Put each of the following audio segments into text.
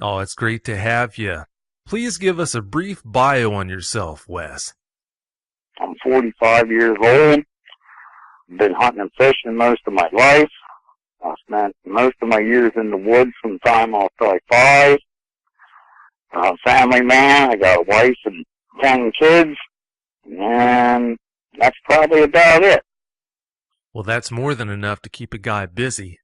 Oh, it's great to have you. Please give us a brief bio on yourself, Wes. I'm 45 years old. Been hunting and fishing most of my life. I spent most of my years in the woods from the time I was probably 5. I'm a family man. I got a wife and 10 kids. And that's probably about it. Well, that's more than enough to keep a guy busy.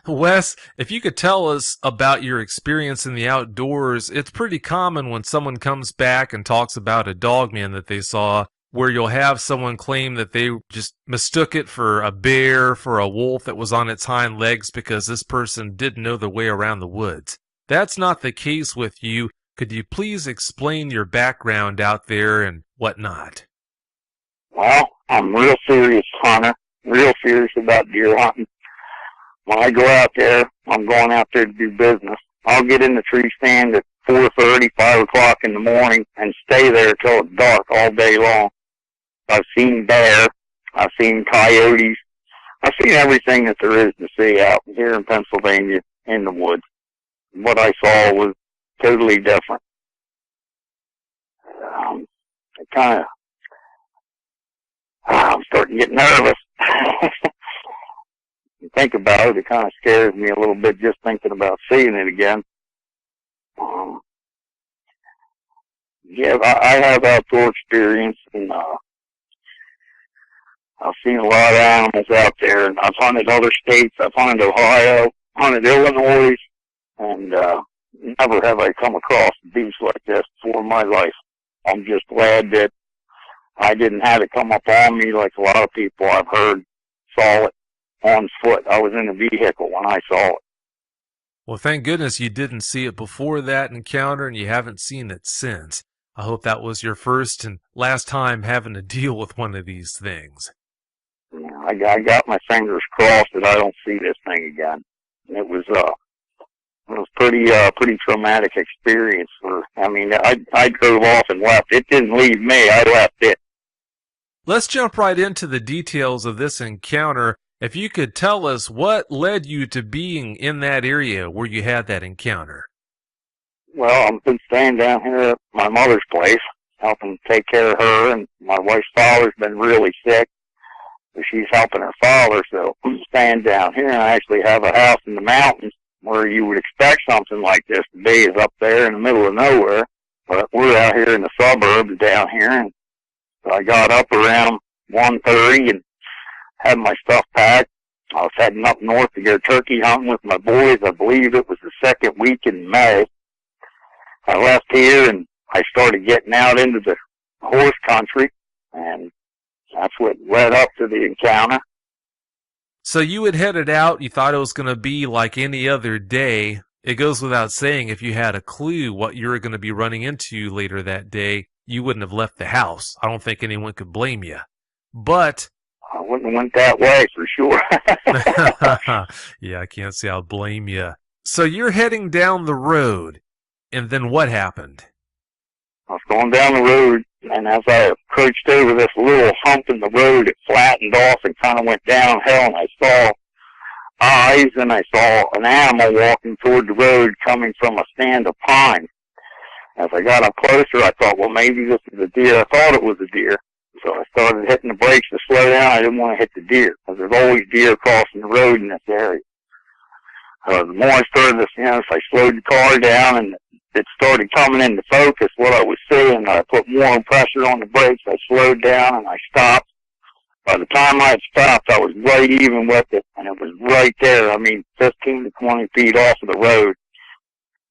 Wes, if you could tell us about your experience in the outdoors, it's pretty common when someone comes back and talks about a dogman that they saw, where you'll have someone claim that they just mistook it for a bear, for a wolf that was on its hind legs because this person didn't know the way around the woods. That's not the case with you. Could you please explain your background out there and whatnot? Well, I'm a real serious hunter, real serious about deer hunting. When I go out there, I'm going out there to do business. I'll get in the tree stand at 4:30, 5 o'clock in the morning and stay there till it's dark all day long. I've seen bear, I've seen coyotes, I've seen everything that there is to see out here in Pennsylvania in the woods. What I saw was totally different. I'm starting to get nervous. Think about it, it kind of scares me a little bit just thinking about seeing it again. Yeah, I have outdoor experience, and I've seen a lot of animals out there, and I've hunted other states. I've hunted Ohio, hunted Illinois, and never have I come across a beast like this before in my life. I'm just glad that I didn't have it come up on me like a lot of people I've heard saw it on foot. I was in a vehicle when I saw it. Well, thank goodness you didn't see it before that encounter and you haven't seen it since. I hope that was your first and last time having to deal with one of these things. Yeah, I got my fingers crossed that I don't see this thing again. It was pretty traumatic experience. I drove off and left. It didn't leave me. I left it. Let's jump right into the details of this encounter. If you could tell us what led you to being in that area where you had that encounter. Well, I've been staying down here at my mother's place, helping take care of her, and my wife's father's been really sick, so she's helping her father, so I'm staying down here, and I actually have a house in the mountains where you would expect something like this to be, is up there in the middle of nowhere, but we're out here in the suburbs down here, and so I got up around 1:30 and had my stuff packed. I was heading up north to go turkey hunting with my boys. I believe it was the second week in May. I left here and I started getting out into the horse country, and that's what led up to the encounter. So you had headed out, you thought it was going to be like any other day. It goes without saying, if you had a clue what you were going to be running into later that day, you wouldn't have left the house. I don't think anyone could blame you. But I wouldn't have went that way for sure. Yeah, I can't say I'll blame you. So you're heading down the road, and then what happened? I was going down the road, and as I approached over this little hump in the road, it flattened off and kind of went downhill, and I saw eyes, and I saw an animal walking toward the road coming from a stand of pines. As I got up closer, I thought, well, maybe this is a deer. I thought it was a deer. So I started hitting the brakes to slow down. I didn't want to hit the deer, because there's always deer crossing the road in this area. The more I started this, so I slowed the car down, and it started coming into focus what I was seeing. I put more pressure on the brakes. I slowed down, and I stopped. By the time I had stopped, I was right even with it, and it was right there. 15 to 20 feet off of the road.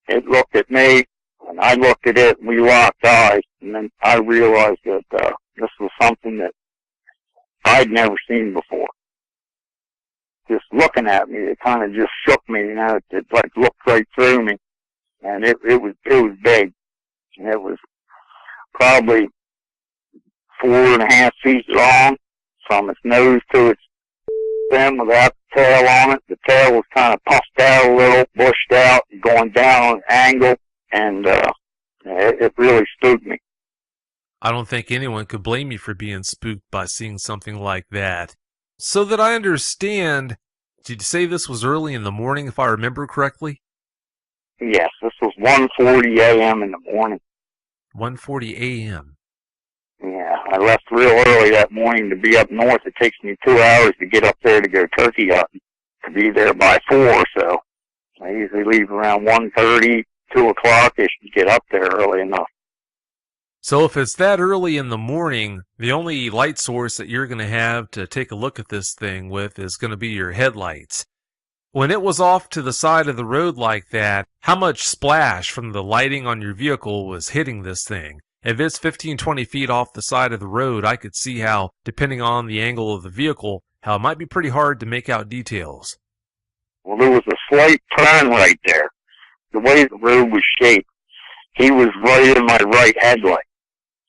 It looked at me, and I looked at it, and we locked eyes, and then I realized that this was something that I'd never seen before. Just looking at me, it kind of just shook me, it like looked right through me, and it was big, and it was probably 4.5 feet long from its nose to its stem without the tail on it. The tail was kind of puffed out a little, bushed out, going down on an angle, and it really spooked me. I don't think anyone could blame you for being spooked by seeing something like that. So that I understand, Did you say this was early in the morning, if I remember correctly? Yes, this was 1:40 a.m. in the morning. 1:40 a.m. Yeah, I left real early that morning to be up north. It takes me 2 hours to get up there to go turkey hunting, to be there by 4, so I usually leave around 1:30, 2 o'clock-ish to get up there early enough. So if it's that early in the morning, the only light source that you're going to have to take a look at this thing with is going to be your headlights. When it was off to the side of the road like that, how much splash from the lighting on your vehicle was hitting this thing? If it's 15, 20 feet off the side of the road, I could see how, depending on the angle of the vehicle, how it might be pretty hard to make out details. Well, there was a slight turn right there. The way the road was shaped, he was right in my right headlight.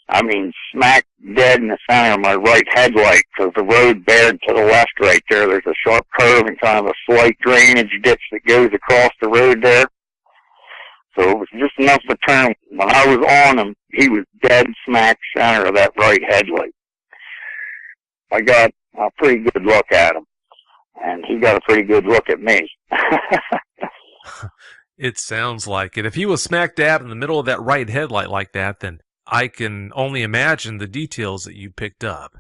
I mean, smack dead in the center of my right headlight, because the road bared to the left right there. There's a sharp curve and kind of a slight drainage ditch that goes across the road there. So it was just enough to turn. When I was on him, he was dead smack center of that right headlight. I got a pretty good look at him, and he got a pretty good look at me. It sounds like it. If he was smack dab in the middle of that right headlight like that, then I can only imagine the details that you picked up.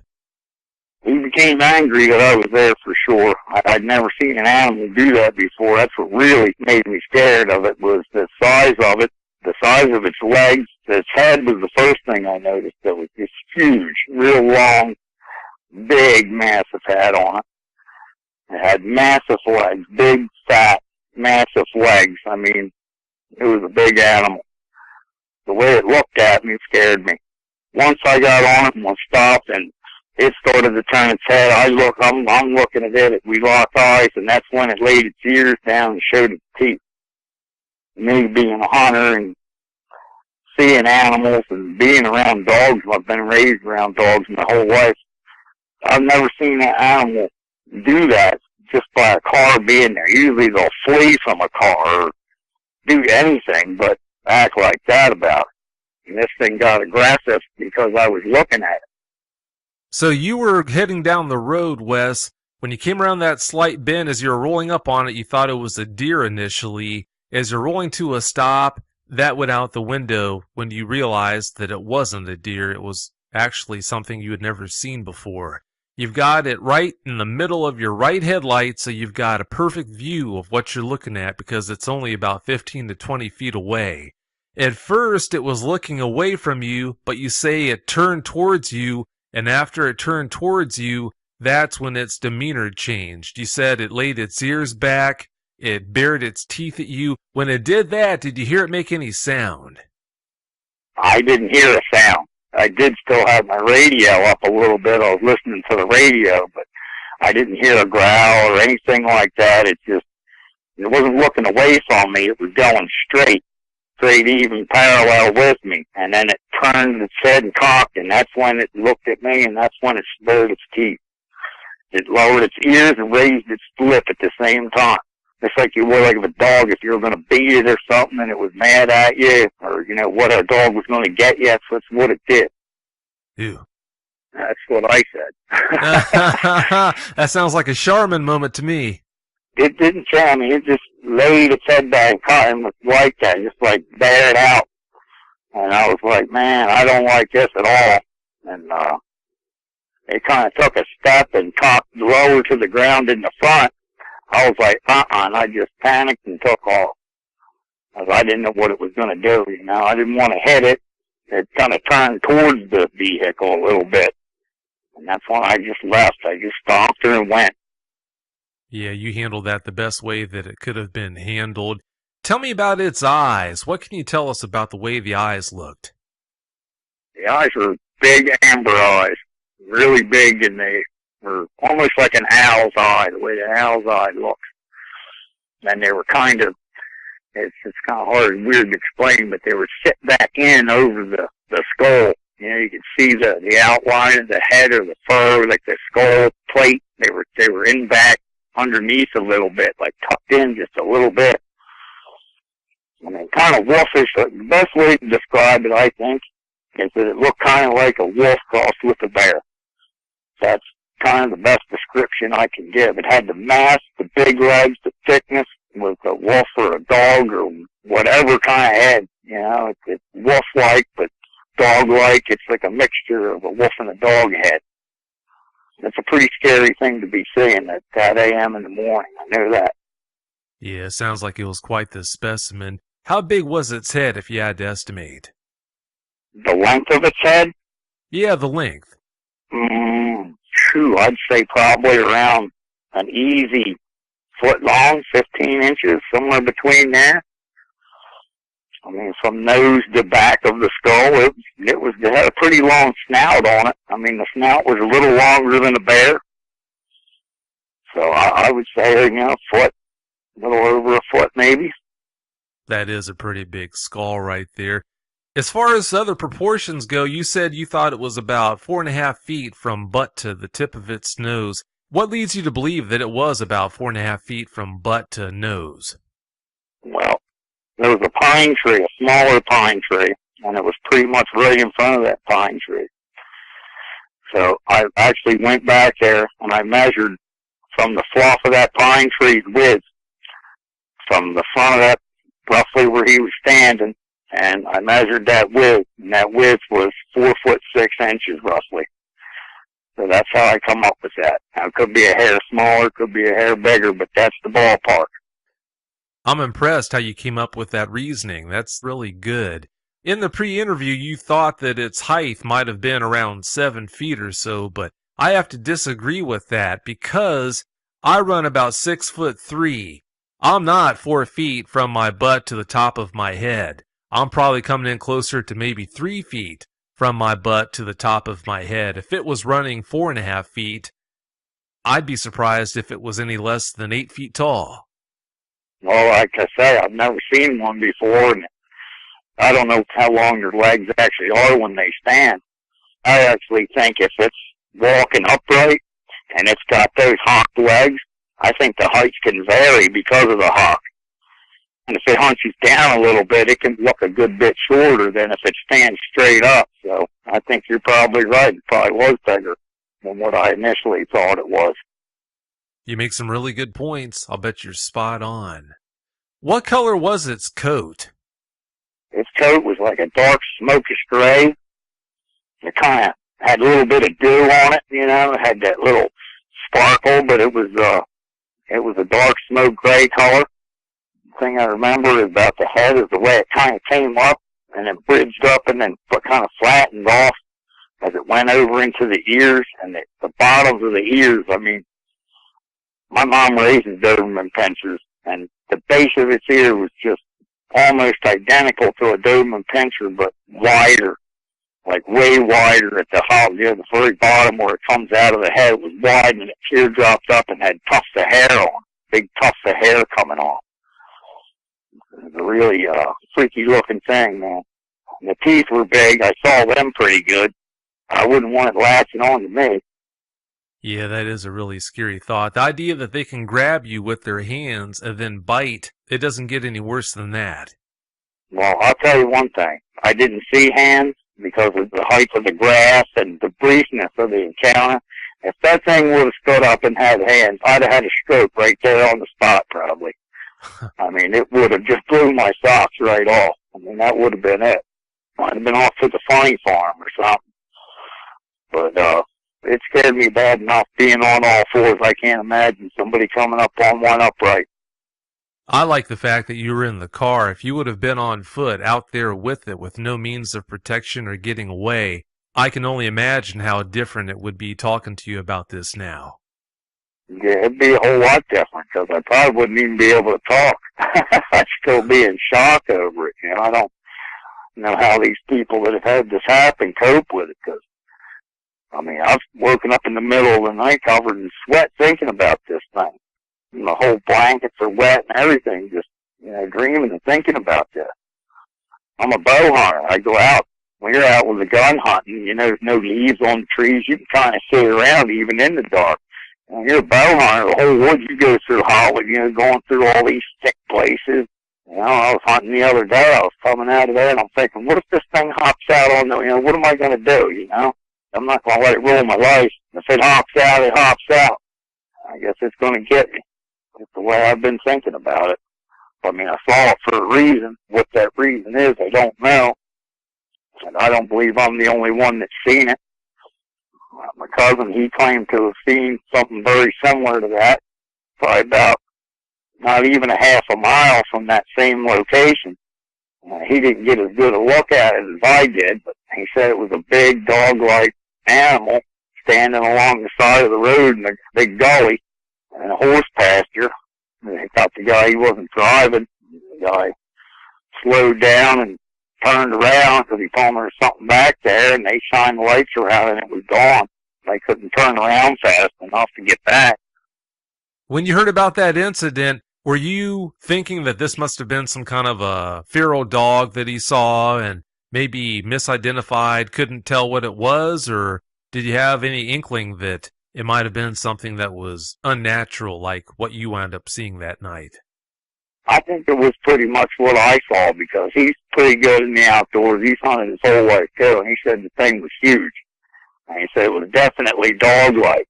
He became angry that I was there for sure. I'd never seen an animal do that before. That's what really made me scared of it, was the size of it, the size of its legs. Its head was the first thing I noticed. That was this huge, real long, big, massive head on it. It had massive legs, big, fat, massive legs. I mean, it was a big animal. The way it looked at me scared me. Once I got on it and was stopped and it started to turn its head, I'm looking at it. We locked eyes, and that's when it laid its ears down and showed its teeth. Me being a hunter and seeing animals and being around dogs, I've been raised around dogs my whole life. I've never seen an animal do that just by a car being there. Usually they'll flee from a car or do anything but act like that about it. And this thing got aggressive because I was looking at it. So you were heading down the road, Wes. When you came around that slight bend, as you were rolling up on it, you thought it was a deer initially. As you're rolling to a stop, that went out the window when you realized that it wasn't a deer. It was actually something you had never seen before. You've got it right in the middle of your right headlight, so you've got a perfect view of what you're looking at because it's only about 15 to 20 feet away. At first, it was looking away from you, but you say it turned towards you, and after it turned towards you, that's when its demeanor changed. You said it laid its ears back, it bared its teeth at you. When it did that, did you hear it make any sound? I didn't hear a sound. I did still have my radio up a little bit. I was listening to the radio, but I didn't hear a growl or anything like that. It wasn't looking away from me. It was going straight even parallel with me. And then it turned its head and cocked, and that's when it looked at me, and that's when it bared its teeth. It lowered its ears and raised its lip at the same time. It's like you were like a dog if you were going to beat it or something and it was mad at you, or, what a dog was going to get you. That's what it did. Ew. That's what I said. That sounds like a Charmin moment to me. It didn't tell me. It just laid its head back and caught him like that, just like bared out. And I was like, man, I don't like this at all. And it kind of took a step and cocked lower to the ground in the front. I was like, and I just panicked and took off. Because I didn't know what it was going to do, I didn't want to hit it. It kind of turned towards the vehicle a little bit. And that's when I just left. I just stomped her and went. Yeah, you handled that the best way that it could have been handled. Tell me about its eyes. What can you tell us about the way the eyes looked? The eyes were big amber eyes. Really big, and they were almost like an owl's eye, the way the owl's eye looks. And they were it's kind of hard and weird to explain, but they were sit back in over the skull. You could see the outline of the head or the fur, like the skull plate. They were in back underneath a little bit, like tucked in just a little bit. I mean, kind of wolfish. The best way to describe it, I think, is that it looked kind of like a wolf crossed with a bear. That's kind of the best description I can give. It had the mass, the big legs, the thickness, was a wolf or a dog or whatever kind of head. You know, it's wolf-like, but dog-like. It's like a mixture of a wolf and a dog head. It's a pretty scary thing to be seeing at that a.m. in the morning. I know that. Yeah, sounds like it was quite the specimen. How big was its head, if you had to estimate? The length of its head? Yeah, the length. I'd say probably around an easy foot long, 15 inches, somewhere between there. I mean, from nose to back of the skull, it had a pretty long snout on it. I mean, the snout was a little longer than a bear. So I would say, you know, a foot, a little over a foot maybe. That is a pretty big skull right there. As far as other proportions go, you said you thought it was about 4.5 feet from butt to the tip of its nose. What leads you to believe that it was about 4.5 feet from butt to nose? Well, there was a pine tree, a smaller pine tree, and it was pretty much right in front of that pine tree. So I actually went back there and I measured from the fluff of that pine tree's width, from the front of that, roughly where he was standing, and I measured that width, and that width was 4 foot 6 inches roughly. So that's how I come up with that. Now, it could be a hair smaller, could be a hair bigger, but that's the ballpark. I'm impressed how you came up with that reasoning. That's really good. In the pre-interview, you thought that its height might have been around 7 feet or so, but I have to disagree with that because I run about 6'3". I'm not 4 feet from my butt to the top of my head. I'm probably coming in closer to maybe 3 feet from my butt to the top of my head. If it was running 4.5 feet, I'd be surprised if it was any less than 8 feet tall. Well, like I say, I've never seen one before, and I don't know how long their legs actually are when they stand. I actually think if it's walking upright and it's got those hocked legs, I think the heights can vary because of the hock. And if it hunches down a little bit, it can look a good bit shorter than if it stands straight up. So I think you're probably right. It probably was bigger than what I initially thought it was. You make some really good points. I'll bet you're spot on. What color was its coat? Its coat was like a dark smokish gray. It kind of had a little bit of dew on it, you know. It had that little sparkle, but it was a dark smoke gray color. The thing I remember about the head is the way it kind of came up and then bridged up and then kind of flattened off as it went over into the ears and the bottoms of the ears. I mean, my mom raises Doberman pinschers, and the base of its ear was just almost identical to a Doberman pinscher, but wider, like way wider at the the very bottom where it comes out of the head was wide, and its ear dropped up and had tufts of hair on, big tufts of hair coming off. It was a really freaky looking thing, man. And the teeth were big. I saw them pretty good. I wouldn't want it latching on to me. Yeah, that is a really scary thought. The idea that they can grab you with their hands and then bite, it doesn't get any worse than that. Well, I'll tell you one thing. I didn't see hands because of the height of the grass and the briefness of the encounter. If that thing would have stood up and had hands, I'd have had a stroke right there on the spot probably. I mean, it would have just blew my socks right off. I mean, that would have been it. Might have been off to the funny farm or something. But, it scared me bad enough being on all fours. I can't imagine somebody coming up on one upright. I like the fact that you were in the car. If you would have been on foot out there with it with no means of protection or getting away, I can only imagine how different it would be talking to you about this now. Yeah, it'd be a whole lot different because I probably wouldn't even be able to talk. I'd still be in shock over it. You know, I don't know how these people that have had this happen cope with it because, I mean, I've woken up in the middle of the night covered in sweat thinking about this thing. And the whole blankets are wet and everything, just, you know, dreaming and thinking about this. I'm a bow hunter. I go out. When you're out with a gun hunting, you know, there's no leaves on the trees. You can kind of see around even in the dark. When you're a bow hunter, the whole woods you go through hollow, you know, going through all these thick places. You know, I was hunting the other day. I was coming out of there and I'm thinking, what if this thing hops out on the, you know, what am I going to do, you know? I'm not going to let it rule my life. If it hops out, it hops out. I guess it's going to get me. That's the way I've been thinking about it. I mean, I saw it for a reason. What that reason is, I don't know. And I don't believe I'm the only one that's seen it. My cousin, he claimed to have seen something very similar to that, probably about not even a half a mile from that same location. He didn't get as good a look at it as I did, but he said it was a big dog-like animal standing along the side of the road in a big gully in a horse pasture. And he thought the guy, he wasn't driving. The guy slowed down and turned around because he told him there was something back there, and they shined the lights around and it was gone. They couldn't turn around fast enough to get back. When you heard about that incident, were you thinking that this must have been some kind of a feral dog that he saw and maybe misidentified, couldn't tell what it was, or did you have any inkling that it might have been something that was unnatural, like what you wound up seeing that night? I think it was pretty much what I saw, because he's pretty good in the outdoors. He's hunted his whole life too, and he said the thing was huge. And he said it was definitely dog-like.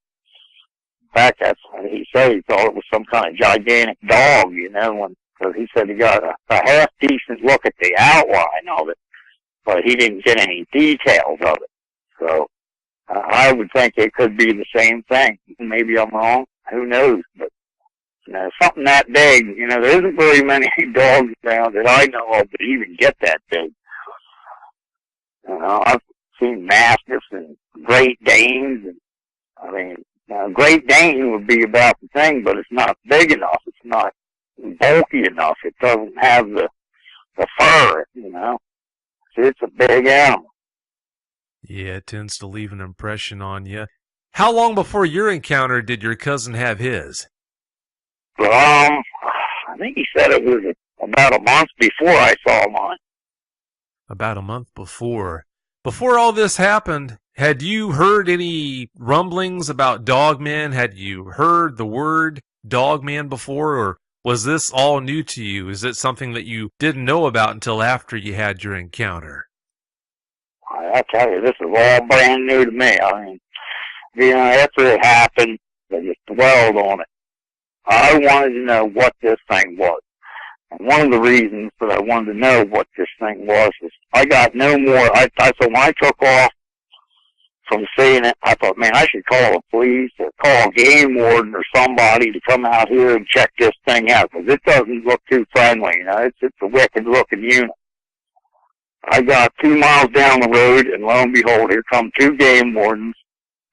In fact, that's what he said. He thought it was some kind of gigantic dog, you know, because he said he got a half-decent look at the outline of it, but he didn't get any details of it. So I would think it could be the same thing. Maybe I'm wrong. Who knows? But you know, something that big, you know, there isn't very many dogs around that I know of that even get that big. You know, I've seen Mastiffs and Great Danes, and I mean, Great Dane would be about the thing, but it's not big enough. It's not bulky enough. It doesn't have the fur, you know. So it's a big animal. Yeah, it tends to leave an impression on you. How long before your encounter did your cousin have his? I think he said it was about a month before I saw mine. About a month before. Before all this happened, had you heard any rumblings about dogmen? Had you heard the word dogman before, or was this all new to you? Is it something that you didn't know about until after you had your encounter? I tell you, this is all brand new to me. I mean, you know, after it happened, I just dwelled on it. I wanted to know what this thing was. And one of the reasons that I wanted to know what this thing was is I got no more. I thought when I took off from seeing it, I thought, man, I should call the police or call a game warden or somebody to come out here and check this thing out, because it doesn't look too friendly. You know, it's a wicked-looking unit. I got 2 miles down the road, and lo and behold, here come 2 game wardens,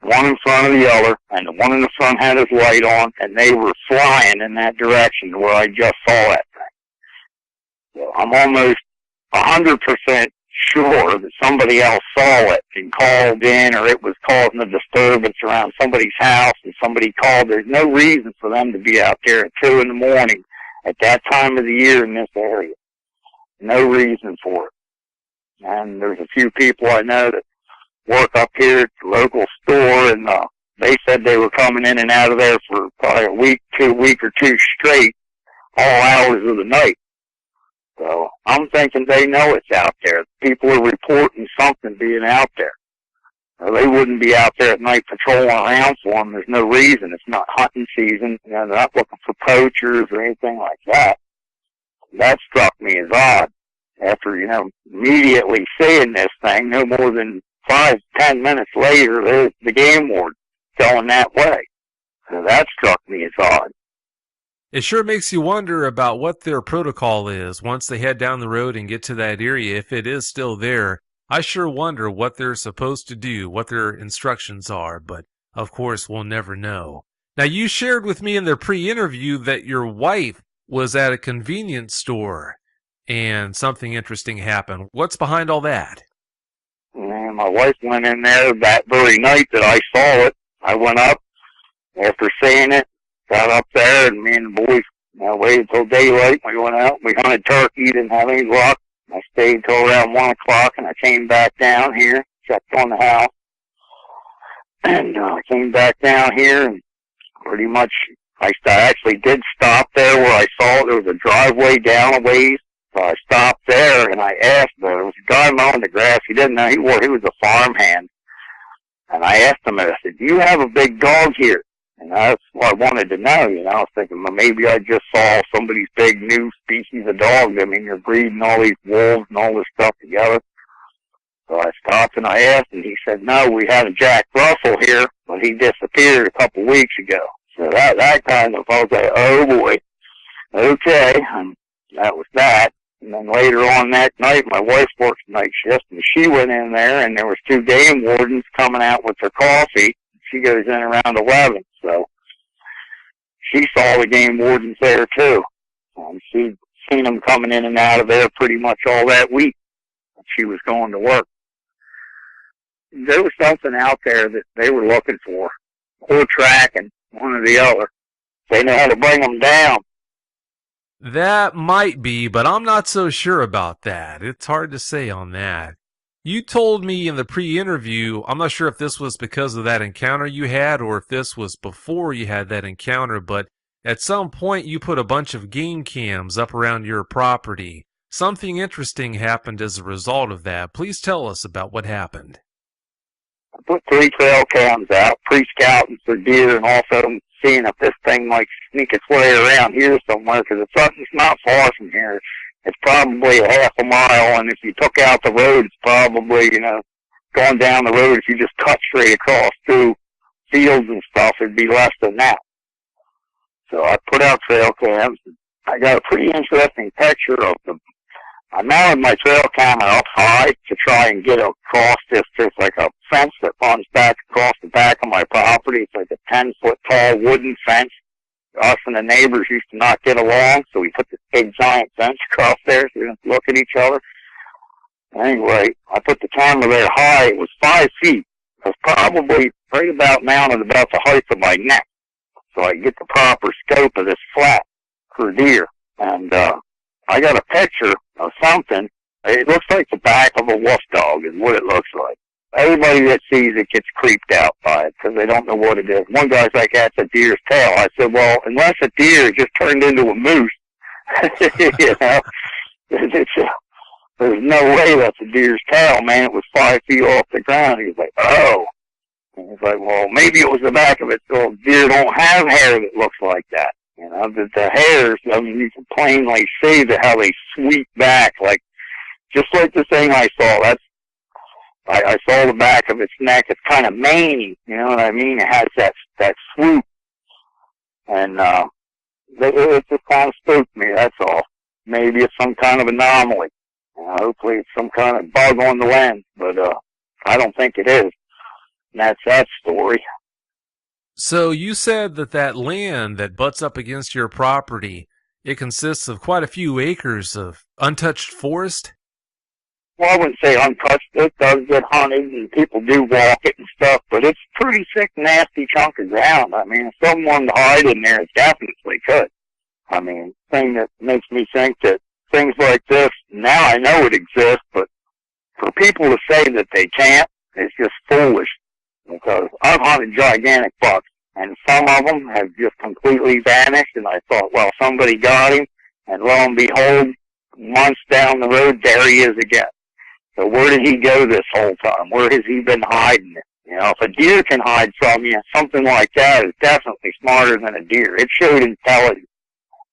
one in front of the other, and the one in the front had his light on, and they were flying in that direction where I just saw that thing. So I'm almost 100% sure that somebody else saw it and called in, or it was causing a disturbance around somebody's house, and somebody called. There's no reason for them to be out there at 2 in the morning at that time of the year in this area. No reason for it. And there's a few people I know that work up here at the local store, and they said they were coming in and out of there for probably a week or two straight, all hours of the night. So I'm thinking they know it's out there. People are reporting something being out there. They wouldn't be out there at night patrolling around for them. There's no reason. It's not hunting season. You know, they're not looking for poachers or anything like that. That struck me as odd. After, you know, immediately seeing this thing, no more than 5-10 minutes later, there's the game warden going that way. So that struck me as odd. It sure makes you wonder about what their protocol is once they head down the road and get to that area, if it is still there. I sure wonder what they're supposed to do, what their instructions are, but of course we'll never know. Now, you shared with me in the pre-interview that your wife was at a convenience store and something interesting happened. What's behind all that? And my wife went in there that very night that I saw it. I went up after seeing it, got up there, and me and the boys waited till daylight. We went out, we hunted turkey, didn't have any luck. I stayed till around 1 o'clock, and I came back down here, checked on the house, and I came back down here, and pretty much I actually did stop there where I saw it. There was a driveway down a ways. So I stopped there, and I asked, there was a guy mowing the grass. He didn't know, he was a farmhand. And I asked him, I said, do you have a big dog here? And that's what I wanted to know, you know. I was thinking, well, maybe I just saw somebody's big new species of dog. I mean, you're breeding all these wolves and all this stuff together. So I stopped and I asked, and he said, no, we had a Jack Russell here, but he disappeared a couple weeks ago. So that kind of, I was like, oh boy, okay, and that was that. And then later on that night, my wife works night shift, and she went in there, and there was 2 game wardens coming out with their coffee. She goes in around 11, so she saw the game wardens there too. She'd seen them coming in and out of there pretty much all that week. She was going to work. There was something out there that they were looking for, or tracking, one or the other. They know how to bring them down. That might be, but I'm not so sure about that. It's hard to say on that. You told me in the pre-interview, I'm not sure if this was because of that encounter you had or if this was before you had that encounter, but at some point you put a bunch of game cams up around your property. Something interesting happened as a result of that. Please tell us about what happened. I put 3 trail cams out, pre-scouting for deer, and also seeing if this thing might sneak its way around here somewhere, because it's not far from here. It's probably a half a mile, and if you took out the road, it's probably, you know, going down the road, if you just cut straight across through fields and stuff, it'd be less than that. So I put out trail cams. I got a pretty interesting picture of them. I mounted my trail camera up high to try and get across this. There's like a fence that runs back across the back of my property. It's like a 10-foot tall wooden fence. Us and the neighbors used to not get along, so we put this big giant fence across there so we didn't look at each other. Anyway, I put the camera there high. It was 5 feet. It was probably right about mounted about the height of my neck, so I could get the proper scope of this flat for deer. And I got a picture of something. It looks like the back of a wolf dog is what it looks like. Everybody that sees it gets creeped out by it because they don't know what it is. One guy's like, that's a deer's tail. I said, well, unless a deer just turned into a moose, you know, there's no way that's a deer's tail, man. It was 5 feet off the ground. He was like, oh. And he's like, well, maybe it was the back of it. So deer don't have hair that looks like that. You know, the hairs, I mean, you can plainly see how they sweep back, like, just like the thing I saw. I saw the back of its neck. It's kind of maney, you know what I mean? It has that swoop. And, it just kind of spooked me, that's all. Maybe it's some kind of anomaly. Hopefully it's some kind of bug on the lens, but, I don't think it is. And that's that story. So you said that land that butts up against your property, it consists of quite a few acres of untouched forest? Well, I wouldn't say untouched. It does get hunted, and people do walk it and stuff, but it's a pretty thick, nasty chunk of ground. I mean, if someone to hide in there, it definitely could. I mean, thing that makes me think that things like this, now I know it exists, but for people to say that they can't, it's just foolish. Because I've hunted gigantic bucks, and some of them have just completely vanished, and I thought, well, somebody got him, and lo and behold, months down the road, there he is again. So where did he go this whole time? Where has he been hiding it? You know, if a deer can hide from you, something like that is definitely smarter than a deer. It showed intelligence.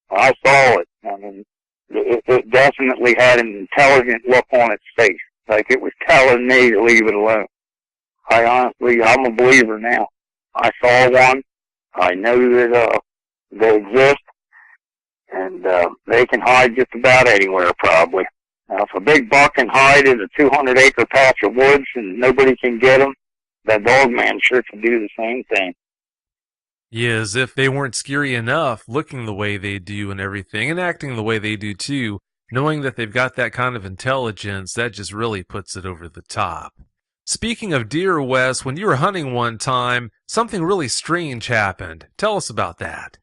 I saw it. I mean, it definitely had an intelligent look on its face, like it was telling me to leave it alone. I'm a believer now. I saw one. I know that they exist, and they can hide just about anywhere, probably. Now, if a big buck can hide in a 200-acre patch of woods and nobody can get him, that dog man sure can do the same thing. Yeah, as if they weren't scary enough, looking the way they do and everything, and acting the way they do too, knowing that they've got that kind of intelligence, that just really puts it over the top. Speaking of deer, Wes, when you were hunting one time, something really strange happened. Tell us about that.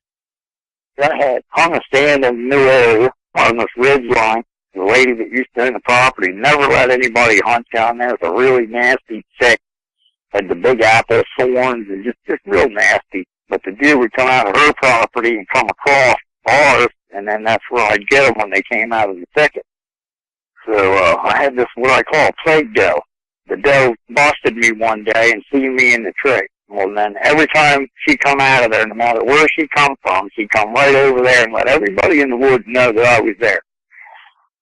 I had hung a stand in a new area on this ridge line. The lady that used to own the property never let anybody hunt down there. It's a really nasty thick, had the big apple thorns and just real nasty. But the deer would come out of her property and come across ours, and then that's where I'd get them when they came out of the thicket. So I had this, what I call a plague doe. the doe busted me one day and seen me in the tree. Well, then every time she come out of there, no matter where she come from, she come right over there and let everybody in the woods know that I was there.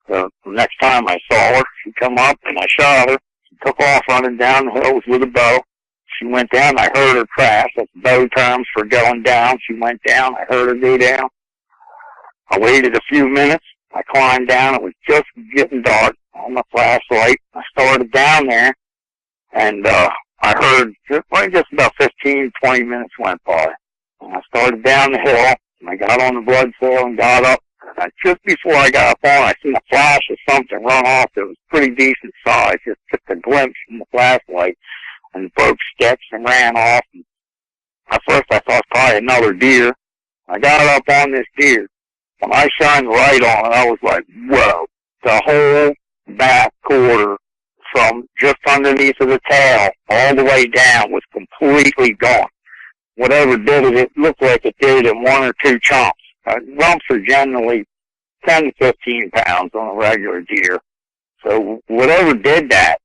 So the next time I saw her, she come up and I shot her. She took off running down the hills with a bow. She went down. I heard her crash. That's bow terms for going down. She went down. I heard her go down. I waited a few minutes. I climbed down. It was just getting dark on my flashlight. I started down there, and I heard just about 15, 20 minutes went by. And I started down the hill, and I got on the blood trail and got up. And just before I got up on, I seen a flash of something run off that was pretty decent size. Just took a glimpse from the flashlight and broke sticks and ran off. And at first I thought probably another deer. I got up on this deer. When I shined the light on it, I was like, whoa. The whole back quarter from just underneath of the tail all the way down was completely gone. Whatever did it, it looked like it did it in one or two chomps. Lumps are generally 10 to 15 pounds on a regular deer. So whatever did that,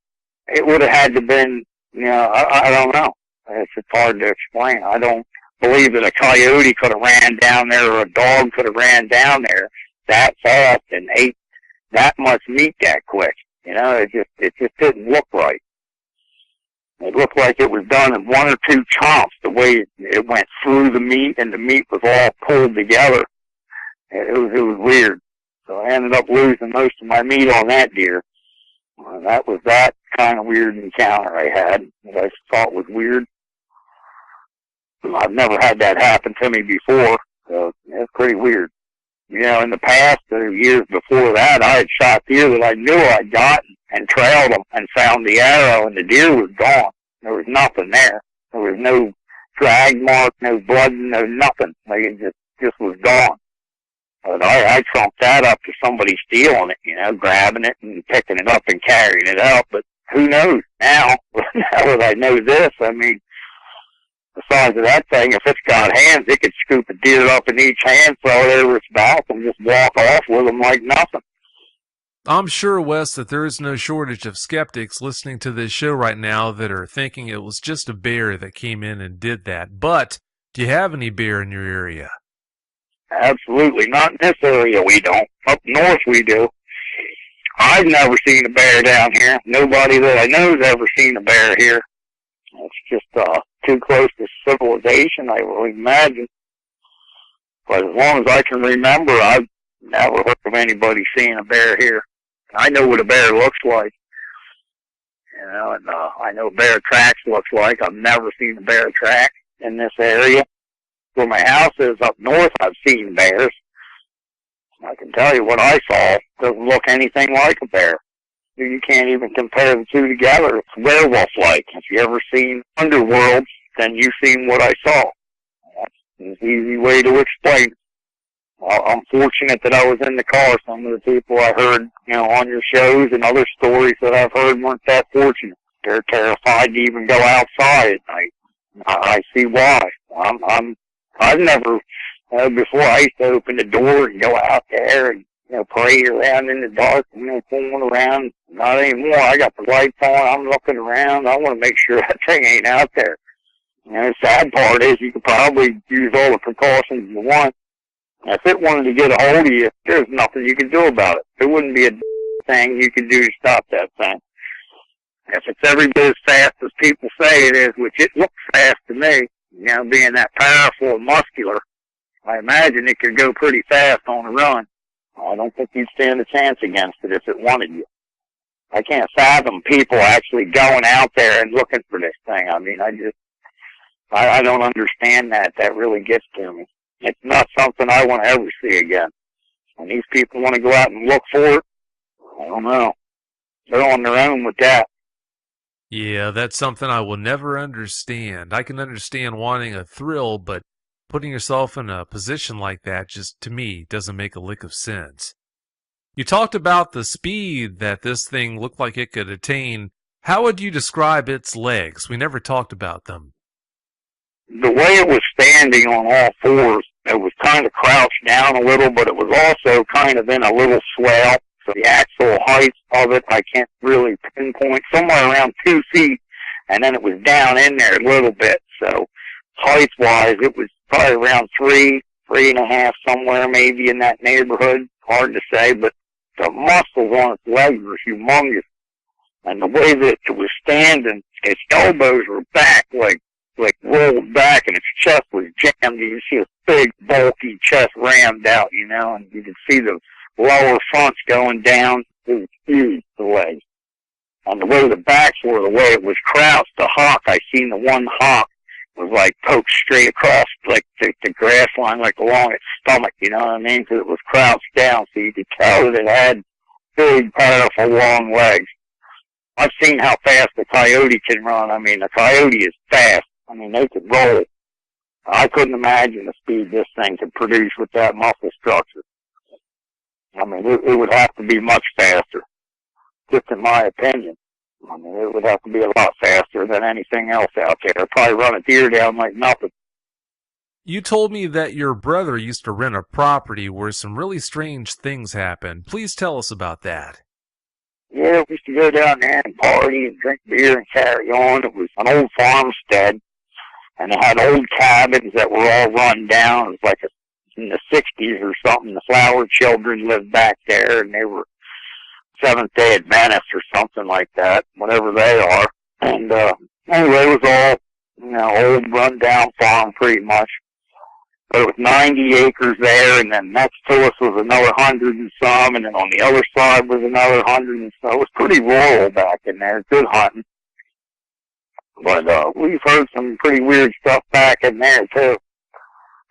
it would have had to been, I don't know. It's just hard to explain. I don't believe that a coyote could have ran down there or a dog could have ran down there that fast and ate that much meat that quick. It just didn't look right. It looked like it was done in one or two chomps, the way it went through the meat and the meat was all pulled together. It was weird. So I ended up losing most of my meat on that deer. That was that kind of weird encounter I had that I thought was weird. I've never had that happen to me before, so it's pretty weird. In the past, or years before that, I had shot deer that I knew I'd gotten and trailed them and found the arrow, and the deer was gone. There was nothing there. There was no drag mark, no blood, no nothing. Like it just was gone. But I trumped that up to somebody stealing it, grabbing it and picking it up and carrying it out. But who knows now? Now that I know this, I mean, the size of that thing, if it's got hands, it could scoop a deer up in each hand, throw it over its mouth, and just walk off with them like nothing. I'm sure, Wes, that there is no shortage of skeptics listening to this show right now that are thinking it was just a bear that came in and did that. But do you have any bear in your area? Absolutely. Not in this area we don't. Up north we do. I've never seen a bear down here. Nobody that I know has ever seen a bear here. It's just too close to civilization, I would imagine. But as long as I can remember, I've never heard of anybody seeing a bear here. I know what a bear looks like. And I know bear tracks looks like. I've never seen a bear track in this area. Where my house is up north, I've seen bears. I can tell you what I saw doesn't look anything like a bear. You can't even compare the two together. It's werewolf-like. If you ever seen Underworld, then you've seen what I saw. That's an easy way to explain it. Well, I'm fortunate that I was in the car. Some of the people I heard, on your shows and other stories that I've heard weren't that fortunate. They're terrified to even go outside at night. I see why. I've never, before I used to open the door and go out there and, parade around in the dark, fooling around. Not anymore. I got the lights on. I'm looking around. I want to make sure that thing ain't out there. The sad part is you could probably use all the precautions you want. If it wanted to get a hold of you, there's nothing you can do about it. There wouldn't be a thing you can do to stop that thing. If it's every bit as fast as people say it is, which it looks fast to me, being that powerful and muscular, I imagine it could go pretty fast on the run. I don't think you'd stand a chance against it if it wanted you. I can't fathom people actually going out there and looking for this thing. I mean, I don't understand that. That really gets to me. It's not something I want to ever see again. When these people want to go out and look for it, I don't know. They're on their own with that. Yeah, that's something I will never understand. I can understand wanting a thrill, but putting yourself in a position like that just, to me, doesn't make a lick of sense. You talked about the speed that this thing looked like it could attain. How would you describe its legs? We never talked about them. The way it was standing on all fours, it was kind of crouched down a little, but it was also kind of in a little swell. So the actual height of it, I can't really pinpoint. Somewhere around 2 feet, and then it was down in there a little bit. So height-wise, it was probably around 3.5, somewhere maybe in that neighborhood. Hard to say, but the muscles on its legs were humongous. And the way that it was standing, its elbows were back, like rolled back, and its chest was jammed. You could see its big, bulky chest rammed out, you know, and you could see the lower fronts going down. It was huge, the legs. And the way the backs were, the way it was crouched, the hock, I seen the one hock was like poked straight across, like the grass line, like along its stomach, you know what I mean? Because it was crouched down, so you could tell that it had big, powerful, long legs. I've seen how fast a coyote can run. I mean, a coyote is fast. I mean, they could roll. I couldn't imagine the speed this thing could produce with that muscle structure. I mean, it would have to be much faster, just in my opinion. I mean, it would have to be a lot faster than anything else out there. It'd probably run a deer down like nothing. You told me that your brother used to rent a property where some really strange things happened. Please tell us about that. Yeah, we used to go down there and party and drink beer and carry on. It was an old farmstead, and it had old cabins that were all run down. It was like in the 60s or something. The Flower Children lived back there, and they were Seventh-day Adventists or something like that, whatever they are. And anyway, it was all, you know, old run-down farm pretty much. But it was 90 acres there, and then next to us was another 100 and some, and then on the other side was another 100 and some. It was pretty rural back in there, good hunting. But we've heard some pretty weird stuff back in there, too.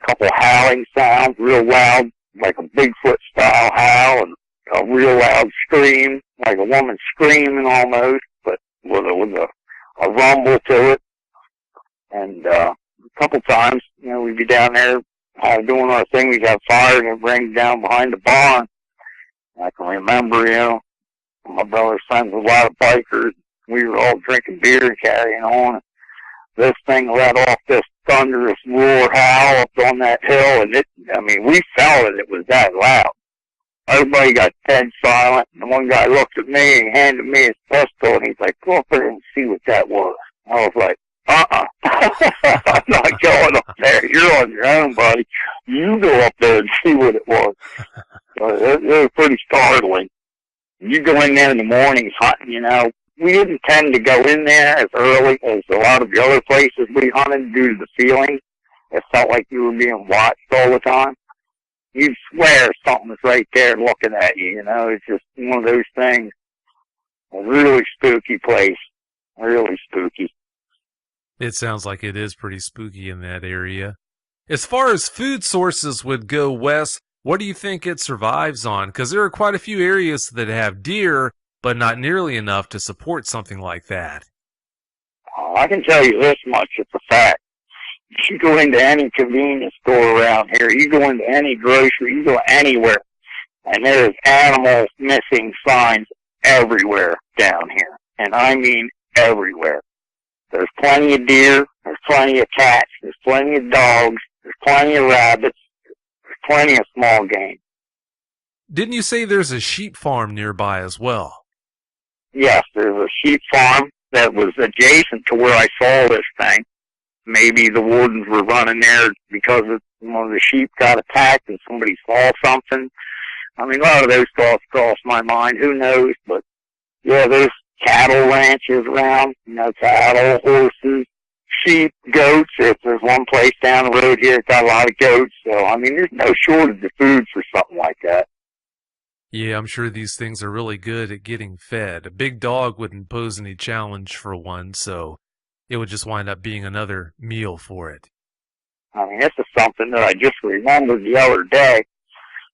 A couple howling sounds, real loud, like a Bigfoot-style howl, and a real loud scream, like a woman screaming almost, but with a rumble to it. And a couple times, you know, we'd be down there doing our thing. We'd have fire and it rings down behind the barn. I can remember, you know, my brother's friends with a lot of bikers. We were all drinking beer and carrying on. This thing let off this thunderous roar howl up on that hill, and we felt it. It was that loud. Everybody got dead silent. And the one guy looked at me and handed me his pistol, and he's like, "Go up there and see what that was." I was like, I'm not going up there. You're on your own, buddy. You go up there and see what it was. It was pretty startling. You go in there in the mornings hunting, you know. We didn't tend to go in there as early as a lot of the other places we hunted due to the feeling. It felt like you were being watched all the time. You'd swear something's right there looking at you, you know. It's just one of those things. A really spooky place. Really spooky. It sounds like it is pretty spooky in that area. As far as food sources would go, Wes, what do you think it survives on? Because there are quite a few areas that have deer, but not nearly enough to support something like that. I can tell you this much, it's a fact. You go into any convenience store around here, you go into any grocery, you go anywhere, and there's animal missing signs everywhere down here. And I mean everywhere. There's plenty of deer, there's plenty of cats, there's plenty of dogs, there's plenty of rabbits, there's plenty of small game. Didn't you say there's a sheep farm nearby as well? Yes, there's a sheep farm that was adjacent to where I saw this thing. Maybe the wardens were running there because one of the sheep got attacked and somebody saw something. I mean, a lot of those thoughts cross my mind. Who knows? But yeah, there's cattle ranches around, you know, cattle, horses, sheep, goats. If there's one place down the road here, it's got a lot of goats. So, I mean, there's no shortage of food for something like that. Yeah, I'm sure these things are really good at getting fed. A big dog wouldn't pose any challenge for one, so it would just wind up being another meal for it. I mean, this is something that I just remembered the other day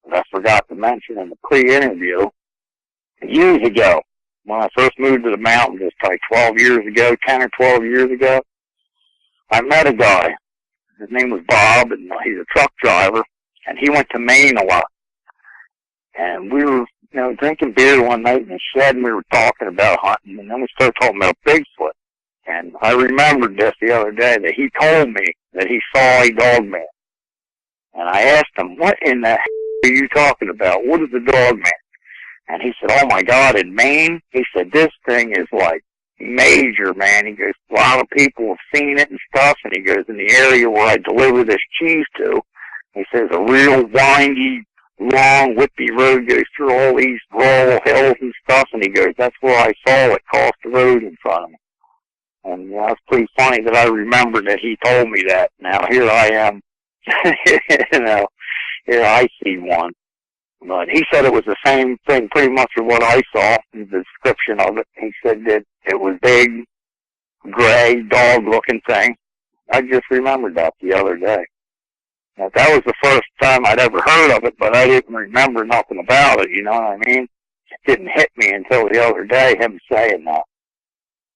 that I forgot to mention in the pre-interview. Years ago, when I first moved to the mountains, it was probably 12 years ago, 10 or 12 years ago, I met a guy. His name was Bob, and he's a truck driver, and he went to Maine a lot. And we were, you know, drinking beer one night in the shed, and we were talking about hunting, and then we started talking about Bigfoot. And I remembered this the other day, that he told me that he saw a dog man. And I asked him, what in the heck are you talking about? What is the dog man? And he said, oh my God, in Maine? He said, this thing is like major, man. He goes, a lot of people have seen it and stuff. And he goes, in the area where I deliver this cheese to, he says, a real windy, long, whippy road goes through all these rural hills and stuff. And he goes, that's where I saw it cross the road in front of me. And it's pretty funny that I remember that he told me that. Now here I am, here I see one. But he said it was the same thing pretty much of what I saw, the description of it. He said that it was big, gray, dog-looking thing. I just remembered that the other day. Now, that was the first time I'd ever heard of it, but I didn't remember nothing about it, you know what I mean? It didn't hit me until the other day, him saying that.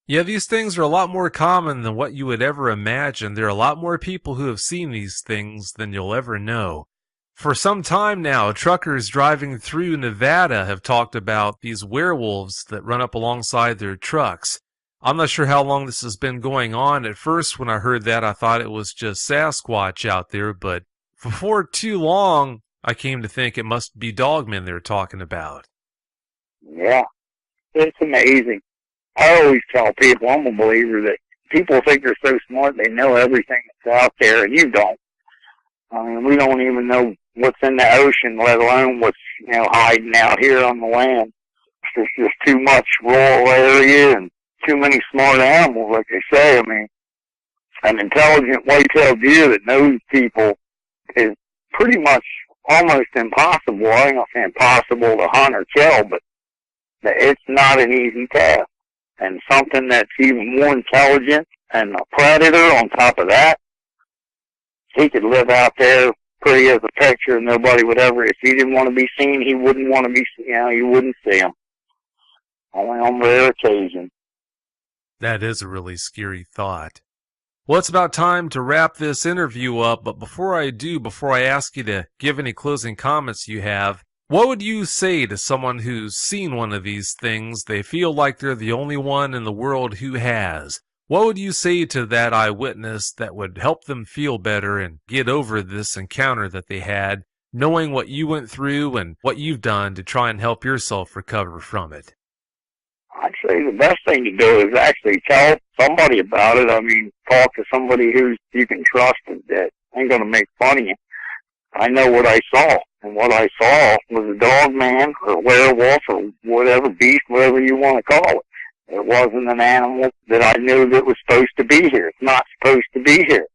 Yeah, these things are a lot more common than what you would ever imagine. There are a lot more people who have seen these things than you'll ever know. For some time now, truckers driving through Nevada have talked about these werewolves that run up alongside their trucks. I'm not sure how long this has been going on. At first, when I heard that, I thought it was just Sasquatch out there, but before too long, I came to think it must be dogmen they're talking about. Yeah, it's amazing. I always tell people, I'm a believer that people think they're so smart, they know everything that's out there, and you don't. I mean, we don't even know what's in the ocean, let alone what's, hiding out here on the land. There's just too much rural area and too many smart animals, like they say. I mean, an intelligent white-tailed deer that knows people is pretty much almost impossible. I ain't gonna say impossible to hunt or kill, but it's not an easy task. And something that's even more intelligent and a predator on top of that, he could live out there pretty as a picture and nobody would ever, if he didn't want to be seen, he wouldn't want to be, you wouldn't see him. Only on rare occasion. That is a really scary thought. Well, it's about time to wrap this interview up, but before I ask you to give any closing comments you have, what would you say to someone who's seen one of these things? They feel like they're the only one in the world who has. What would you say to that eyewitness that would help them feel better and get over this encounter that they had, knowing what you went through and what you've done to try and help yourself recover from it? I'd say the best thing to do is actually tell somebody about it. I mean, talk to somebody who you can trust that ain't going to make fun of you. I know what I saw, and what I saw was a dog man or a werewolf or whatever, beast, whatever you want to call it. It wasn't an animal that I knew that was supposed to be here. It's not supposed to be here.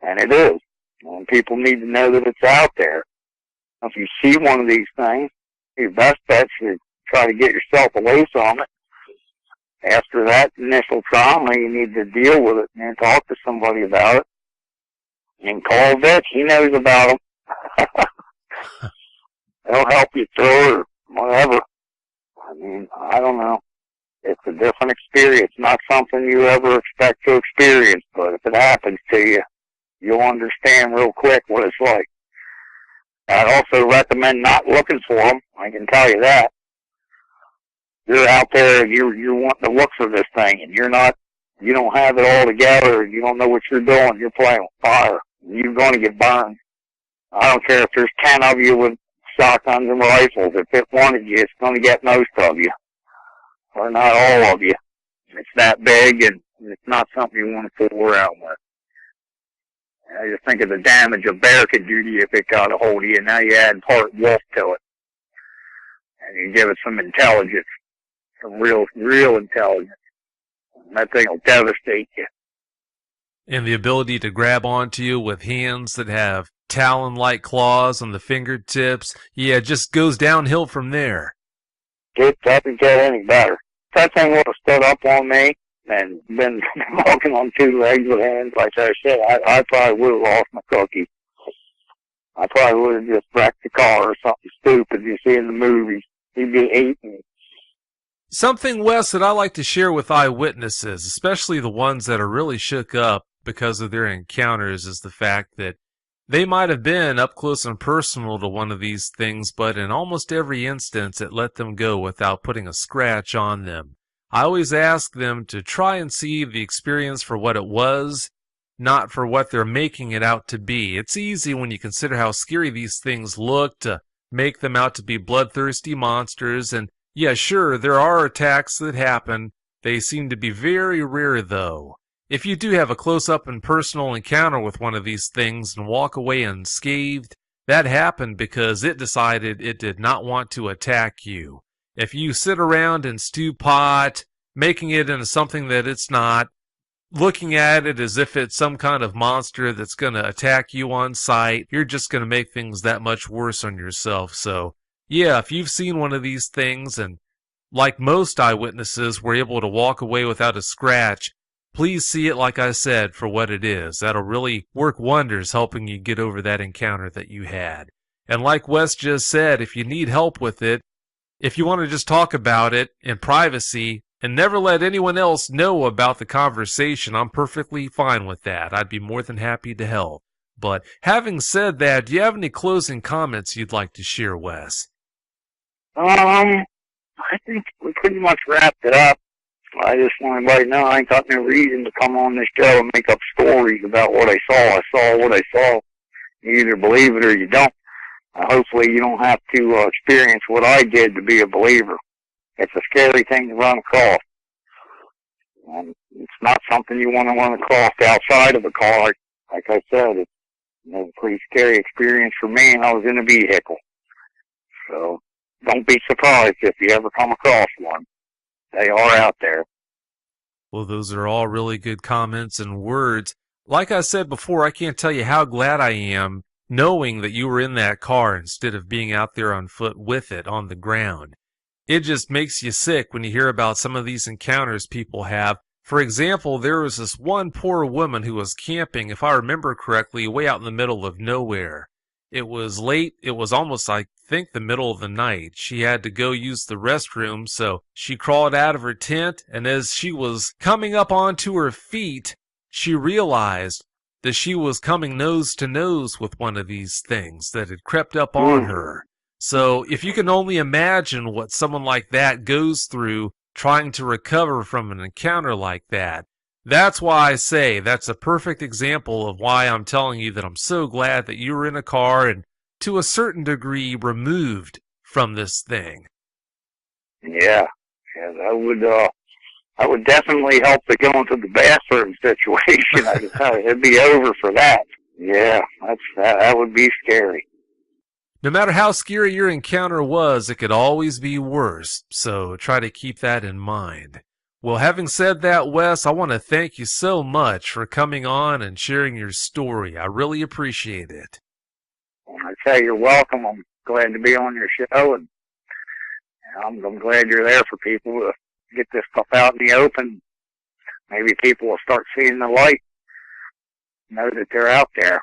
And it is. And people need to know that it's out there. If you see one of these things, your best bet is try to get yourself away from it. After that initial trauma, you need to deal with it and talk to somebody about it. And call Vic. He knows about them. He'll help you through it or whatever. I mean, I don't know. It's a different experience, not something you ever expect to experience. But if it happens to you, you'll understand real quick what it's like. I'd also recommend not looking for them. I can tell you that. You're out there and you're wanting to look for this thing, and you don't have it all together, and you don't know what you're doing. You're playing with fire. You're going to get burned. I don't care if there's 10 of you with shotguns and rifles. If it wanted you, it's going to get most of you. Or not all of you. It's that big, and it's not something you want to fool around with. I just think of the damage a bear could do to you if it got a hold of you. Now you add part wolf to it. And you give it some intelligence. Some real intelligence. And that thing will devastate you. And the ability to grab onto you with hands that have talon-like claws on the fingertips, yeah, it just goes downhill from there. It doesn't get any better. If that thing would have stood up on me and been walking on two legs with hands like I said, I probably would have lost my cookie. I probably would have just wrecked the car or something stupid you see in the movies. He'd be eating me. Something, Wes, that I like to share with eyewitnesses, especially the ones that are really shook up because of their encounters, is the fact that they might have been up close and personal to one of these things, but in almost every instance it let them go without putting a scratch on them. I always ask them to try and see the experience for what it was, not for what they're making it out to be. It's easy when you consider how scary these things look to make them out to be bloodthirsty monsters. And yeah, sure, there are attacks that happen. They seem to be very rare, though. If you do have a close-up and personal encounter with one of these things and walk away unscathed, that happened because it decided it did not want to attack you. If you sit around and stew pot, making it into something that it's not, looking at it as if it's some kind of monster that's going to attack you on sight, you're just going to make things that much worse on yourself. So, yeah, if you've seen one of these things and, like most eyewitnesses, were able to walk away without a scratch, please see it, like I said, for what it is. That'll really work wonders helping you get over that encounter that you had. And like Wes just said, if you need help with it, if you want to just talk about it in privacy and never let anyone else know about the conversation, I'm perfectly fine with that. I'd be more than happy to help. But having said that, do you have any closing comments you'd like to share, Wes? I think we pretty much wrapped it up. I just want everybody to know I ain't got no reason to come on this show and make up stories about what I saw. I saw what I saw. You either believe it or you don't. Hopefully you don't have to experience what I did to be a believer. It's a scary thing to run across. And it's not something you want to run across outside of a car. Like I said, it's a pretty scary experience for me, and I was in a vehicle. So don't be surprised if you ever come across one. They are out there. Well, those are all really good comments and words. Like I said before, I can't tell you how glad I am knowing that you were in that car instead of being out there on foot with it on the ground. It just makes you sick when you hear about some of these encounters people have. For example, there was this one poor woman who was camping, if I remember correctly, way out in the middle of nowhere. It was late. It was almost, I think, the middle of the night. She had to go use the restroom, so she crawled out of her tent, and as she was coming up onto her feet, she realized that she was coming nose to nose with one of these things that had crept up on her. So if you can only imagine what someone like that goes through trying to recover from an encounter like that, that's why I say that's a perfect example of why I'm telling you that I'm so glad that you were in a car and to a certain degree removed from this thing. Yeah, that would definitely help to go into the bathroom situation. I can tell you, it'd be over for that. Yeah, that would be scary. No matter how scary your encounter was, it could always be worse, so try to keep that in mind. Well, having said that, Wes, I want to thank you so much for coming on and sharing your story. I really appreciate it. Okay, you're welcome. I'm glad to be on your show, and I'm glad you're there for people to get this stuff out in the open. Maybe people will start seeing the light, know that they're out there.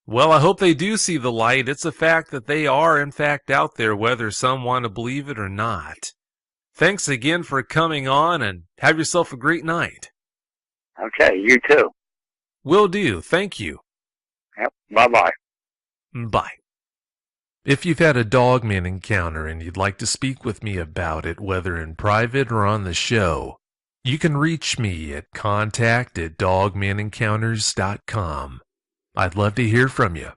Well, I hope they do see the light. It's a fact that they are, in fact, out there, whether some want to believe it or not. Thanks again for coming on, and have yourself a great night. Okay, you too. Will do. Thank you. Yep, bye-bye. Bye. If you've had a Dogman encounter and you'd like to speak with me about it, whether in private or on the show, you can reach me at contact@dogmanencounters.com. I'd love to hear from you.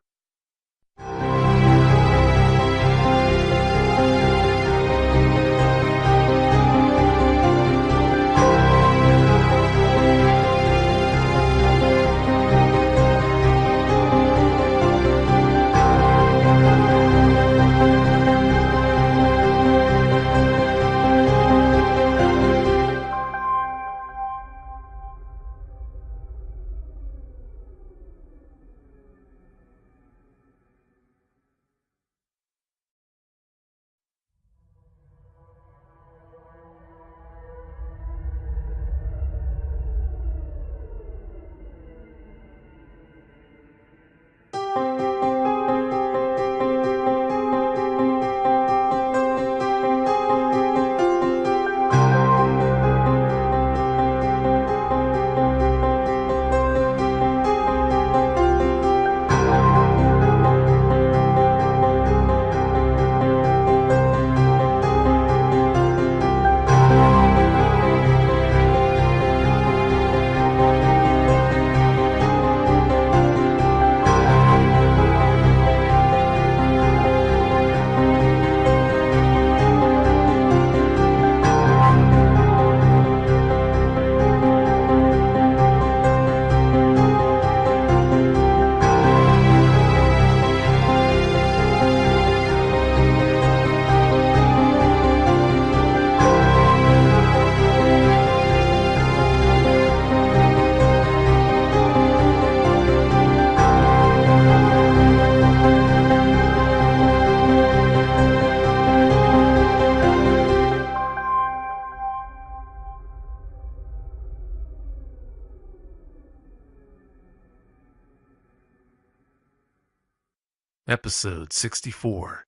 episode 64.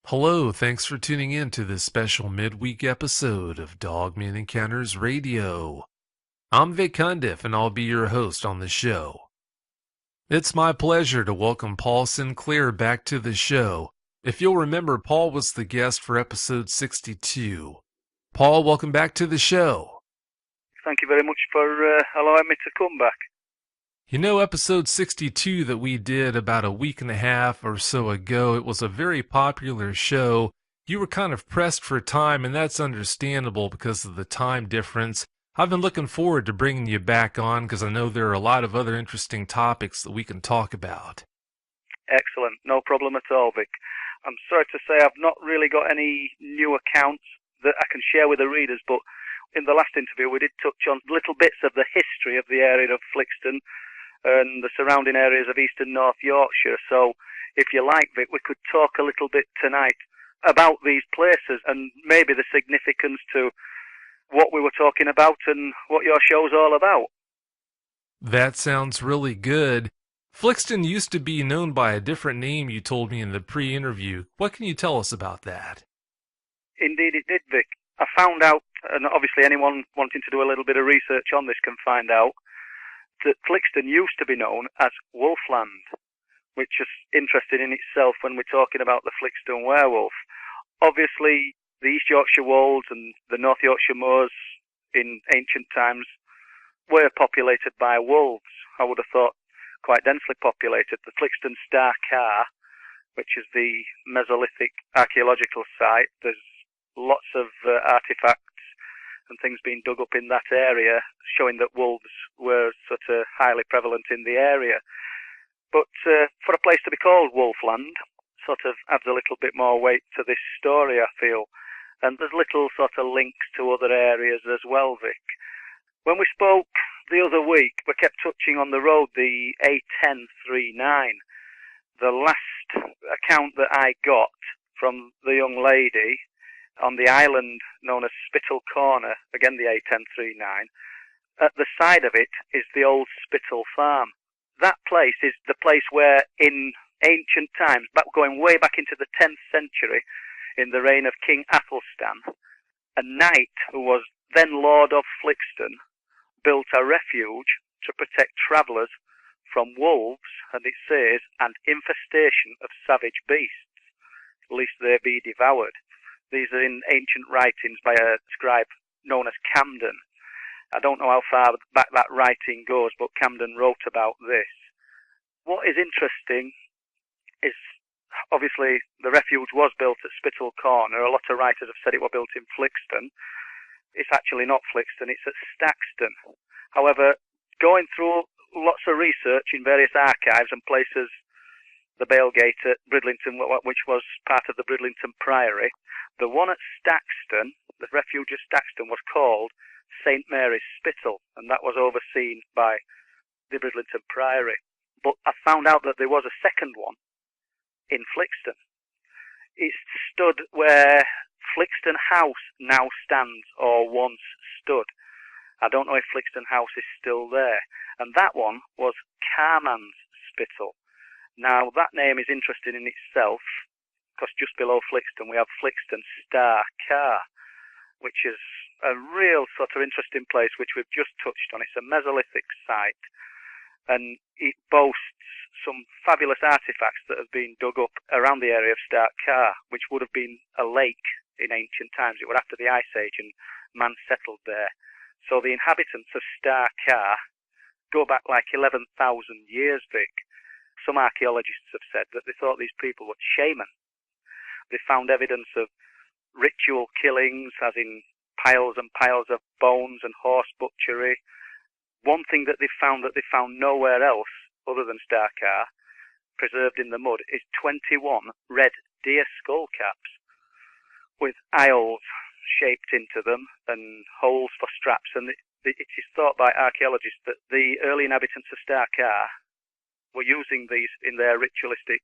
Hello, thanks for tuning in to this special midweek episode of Dogman Encounters Radio. I'm Vic Cundiff, and I'll be your host on the show. It's my pleasure to welcome Paul Sinclair back to the show. If you'll remember, Paul was the guest for episode 62. Paul, welcome back to the show. Thank you very much for allowing me to come back. You know, episode 62 that we did about a week and a half or so ago, it was a very popular show. You were kind of pressed for time, and that's understandable because of the time difference. I've been looking forward to bringing you back on because I know there are a lot of other interesting topics that we can talk about. Excellent. No problem at all, Vic. I'm sorry to say I've not really got any new accounts that I can share with the readers, but in the last interview we did touch on little bits of the history of the area of Flixton and the surrounding areas of East and North Yorkshire. So, if you like, Vic, we could talk a little bit tonight about these places and maybe the significance to what we were talking about and what your show's all about. That sounds really good. Flixton used to be known by a different name, you told me in the pre-interview. What can you tell us about that? Indeed it did, Vic. I found out, and obviously anyone wanting to do a little bit of research on this can find out, that Flixton used to be known as Wolfland, which is interesting in itself when we're talking about the Flixton werewolf. Obviously, the East Yorkshire wolds and the North Yorkshire moors in ancient times were populated by wolves. I would have thought quite densely populated. The Flixton Star Car, which is the Mesolithic archaeological site, there's lots of artifacts and things being dug up in that area showing that wolves were sort of highly prevalent in the area. But for a place to be called Wolfland sort of adds a little bit more weight to this story, I feel. And there's little sort of links to other areas as well, Vic. When we spoke the other week, we kept touching on the road, the A1039. The last account that I got from the young lady on the island known as Spittle Corner, again the A1039, at the side of it is the old Spittle Farm. That place is the place where in ancient times, going way back into the 10th century, in the reign of King Athelstan, a knight who was then Lord of Flixton built a refuge to protect travellers from wolves, and it says, and infestation of savage beasts, lest they be devoured. These are in ancient writings by a scribe known as Camden. I don't know how far back that writing goes, but Camden wrote about this. What is interesting is, obviously, the refuge was built at Spittle Corner. A lot of writers have said it was built in Flixton. It's actually not Flixton, it's at Staxton. However, going through lots of research in various archives and places, the Bailgate at Bridlington, which was part of the Bridlington Priory, the one at Staxton, the refuge at Staxton, was called St Mary's Spittle, and that was overseen by the Bridlington Priory. But I found out that there was a second one in Flixton. It stood where Flixton House now stands, or once stood. I don't know if Flixton House is still there. And that one was Carman's Spittle. Now, that name is interesting in itself, because just below Flixton we have Flixton Star Car, which is a real sort of interesting place which we've just touched on. It's a Mesolithic site, and it boasts some fabulous artifacts that have been dug up around the area of Star Car, which would have been a lake in ancient times. It was after the Ice Age and man settled there. So the inhabitants of Star Car go back like 11,000 years, Vic. Some archaeologists have said that they thought these people were shaman. They found evidence of ritual killings, as in piles and piles of bones and horse butchery. One thing that they found nowhere else other than Star Car, preserved in the mud, is 21 red deer skull caps with aisles shaped into them and holes for straps. And it is thought by archaeologists that the early inhabitants of Star Car were using these in their ritualistic,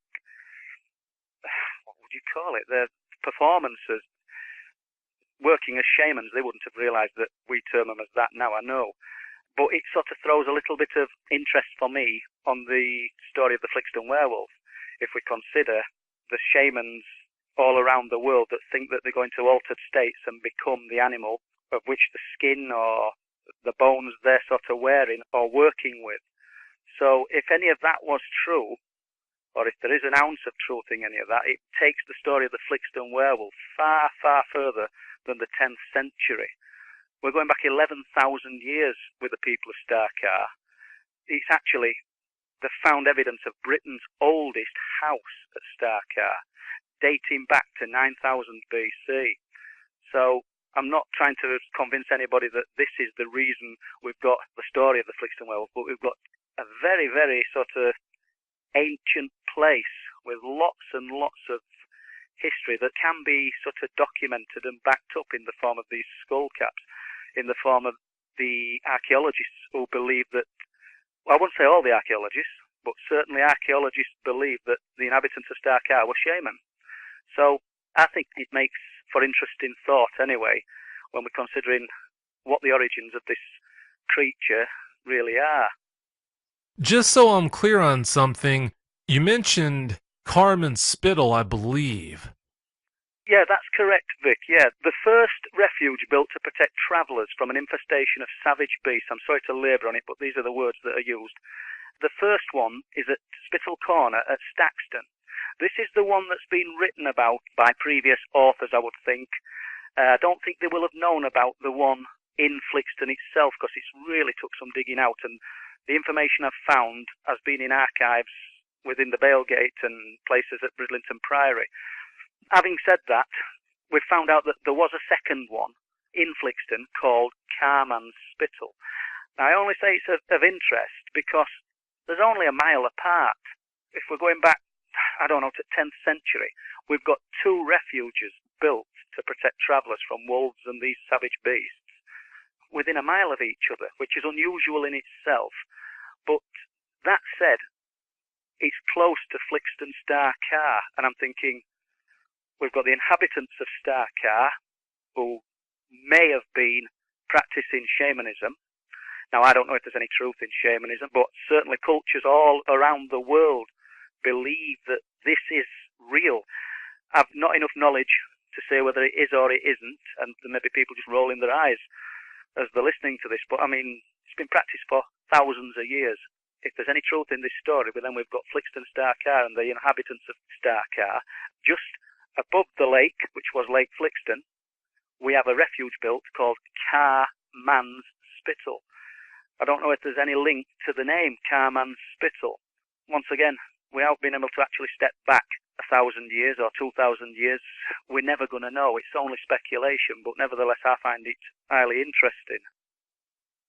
what would you call it, their performances, working as shamans. They wouldn't have realised that we term them as that now, I know. But it sort of throws a little bit of interest for me on the story of the Flixton werewolf. if we consider the shamans all around the world that think that they go into altered states and become the animal of which the skin or the bones they're sort of wearing or working with. So if any of that was true, or if there is an ounce of truth in any of that, it takes the story of the Flixton werewolf far, far further than the 10th century. We're going back 11,000 years with the people of Starkar. It's actually the found evidence of Britain's oldest house at Starkar, dating back to 9000 BC. So I'm not trying to convince anybody that this is the reason we've got the story of the Flixton werewolf, but we've got a very, very sort of ancient place with lots and lots of history that can be sort of documented and backed up in the form of these skull caps, in the form of the archaeologists who believe that, well, I won't say all the archaeologists, but certainly archaeologists believe that the inhabitants of Starkar were shaman. So I think it makes for interesting thought anyway when we're considering what the origins of this creature really are. Just so I'm clear on something, you mentioned Carmen Spittle, I believe. Yeah, that's correct, Vic. Yeah, the first refuge built to protect travellers from an infestation of savage beasts. I'm sorry to labour on it, but these are the words that are used. The first one is at Spittle Corner at Staxton. This is the one that's been written about by previous authors, I would think. I don't think they will have known about the one in Flixton itself, because it's really took some digging out, and the information I've found has been in archives within the Bailgate and places at Bridlington Priory. Having said that, we've found out that there was a second one in Flixton called Carman's Spittle. Now, I only say it's of interest because there's only a mile apart. If we're going back, I don't know, to 10th century, we've got two refuges built to protect travellers from wolves and these savage beasts within a mile of each other, which is unusual in itself. But that said, it's close to Flixton Starkar, and I'm thinking we've got the inhabitants of Starkar who may have been practicing shamanism. Now, I don't know if there's any truth in shamanism, but certainly cultures all around the world believe that this is real. I've not enough knowledge to say whether it is or it isn't, and there may be people just rolling their eyes as they're listening to this, but I mean, it's been practiced for thousands of years. If there's any truth in this story, but then we've got Flixton Starkar and the inhabitants of Starkar. Just above the lake, which was Lake Flixton, we have a refuge built called Carman's Spittle. I don't know if there's any link to the name Carman's Spittle. Once again, without being able to actually step back 1,000 years or 2,000 years, we're never going to know. It's only speculation, but nevertheless, I find it highly interesting.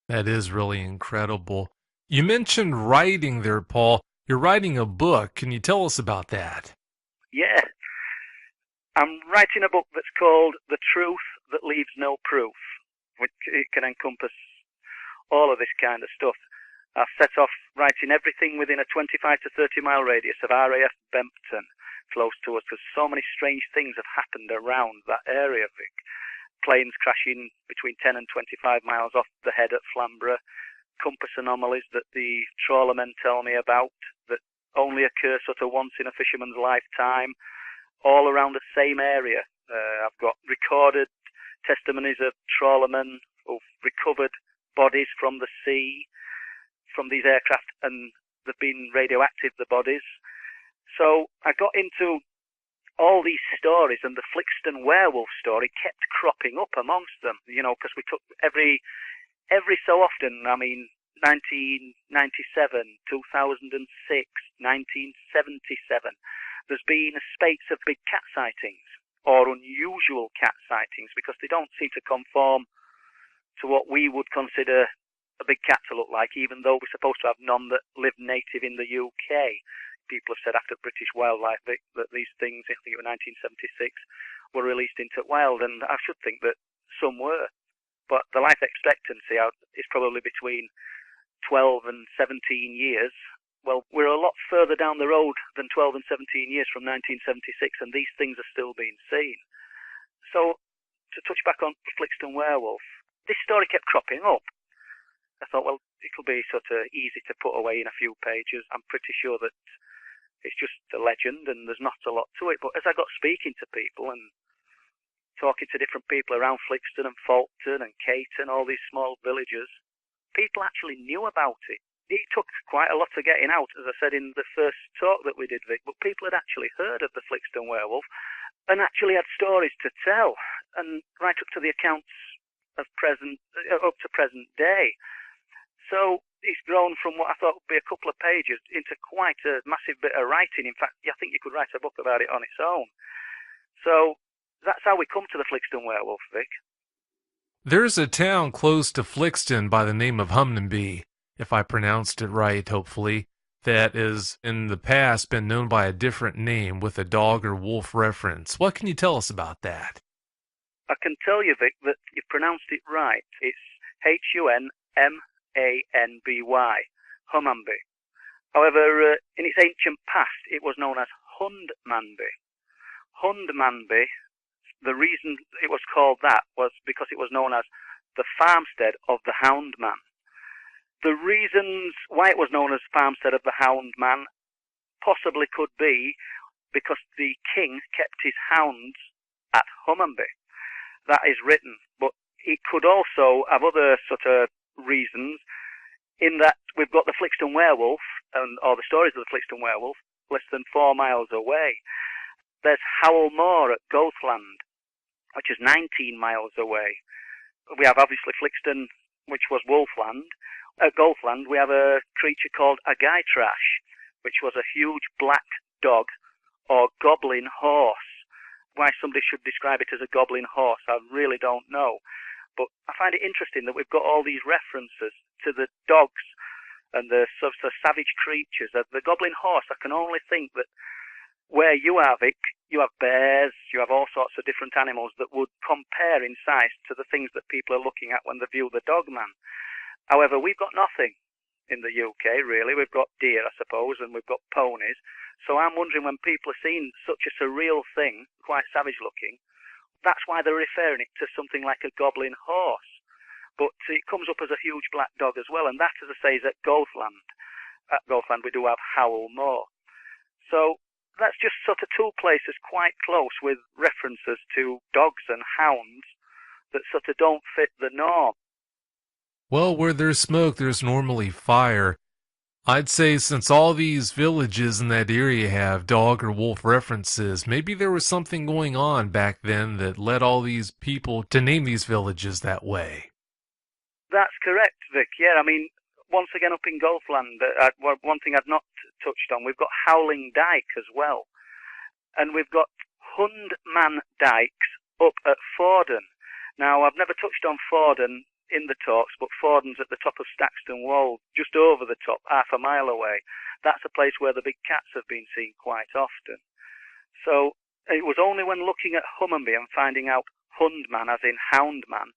That is really incredible. You mentioned writing there, Paul. You're writing a book. Can you tell us about that? Yeah. I'm writing a book that's called The Truth That Leaves No Proof, which it can encompass all of this kind of stuff. I've set off writing everything within a 25 to 30 mile radius of RAF Bempton, close to us, because so many strange things have happened around that area, Vic. Planes crashing between 10 and 25 miles off the head at Flamborough, compass anomalies that the trawlermen tell me about that only occur sort of once in a fisherman's lifetime, all around the same area. I've got recorded testimonies of trawlermen who've recovered bodies from the sea, from these aircraft, and they've been radioactive, the bodies. So I got into all these stories, and the Flixton werewolf story kept cropping up amongst them, you know, because we took every so often, I mean, 1997, 2006, 1977, there's been a spate of big cat sightings, or unusual cat sightings, because they don't seem to conform to what we would consider a big cat to look like, even though we're supposed to have none that live native in the UK. People have said after British Wildlife that these things, I think it was 1976, were released into wild, and I should think that some were. But the life expectancy is probably between 12 and 17 years. Well, we're a lot further down the road than 12 and 17 years from 1976, and these things are still being seen. So, to touch back on Flixton Werewolf, this story kept cropping up. I thought, well, it'll be sort of easy to put away in a few pages. I'm pretty sure that It's just a legend, and there's not a lot to it. But as I got speaking to people and talking to different people around Flixton and Falkton and Caton, all these small villages, people actually knew about it. It took quite a lot of getting out, as I said in the first talk that we did, Vic, but people had actually heard of the Flixton werewolf and actually had stories to tell, and right up to the accounts of up to present day. So it's grown from what I thought would be a couple of pages into quite a massive bit of writing. In fact, I think you could write a book about it on its own. So that's how we come to the Flixton werewolf, Vic. There's a town close to Flixton by the name of Humnby, if I pronounced it right, hopefully, that has in the past been known by a different name with a dog or wolf reference. What can you tell us about that? I can tell you, Vic, that you've pronounced it right. It's Hunmanby, Hummanby. However, in its ancient past, it was known as Hundmanby. Hundmanby, the reason it was called that was because it was known as the farmstead of the Hound Man. The reasons why it was known as farmstead of the Hound Man possibly could be because the king kept his hounds at Hummanby. That is written, but it could also have other sort of reasons in that we've got the Flixton werewolf, or the stories of the Flixton werewolf, less than 4 miles away. There's Howell Moor at Goathland, which is 19 miles away. We have obviously Flixton, which was Wolfland. At Goathland, we have a creature called a Gytrash, which was a huge black dog or goblin horse. Why somebody should describe it as a goblin horse, I really don't know. But I find it interesting that we've got all these references to the dogs and the sort of savage creatures. The goblin horse, I can only think that where you have it, you have bears, you have all sorts of different animals that would compare in size to the things that people are looking at when they view the dogman. However, we've got nothing in the UK, really. We've got deer, I suppose, and we've got ponies. So I'm wondering when people are seeing such a surreal thing, quite savage looking, that's why they're referring it to something like a goblin horse. But it comes up as a huge black dog as well, and that, as I say, is at Goathland. At Goathland we do have Howell Moor. So that's just sort of two places quite close with references to dogs and hounds that sort of don't fit the norm. Well, where there's smoke, there's normally fire. I'd say since all these villages in that area have dog or wolf references, maybe there was something going on back then that led all these people to name these villages that way. That's correct, Vic. Yeah, I mean, once again up in Goathland, one thing I've not touched on, we've got Howling Dyke as well. And we've got Hundman Dykes up at Forden. Now, I've never touched on Forden in the talks, but Forden's at the top of Staxton Wold, just over the top, half a mile away. That's a place where the big cats have been seen quite often. So it was only when looking at Hummanby and finding out Hundman, as in Houndman,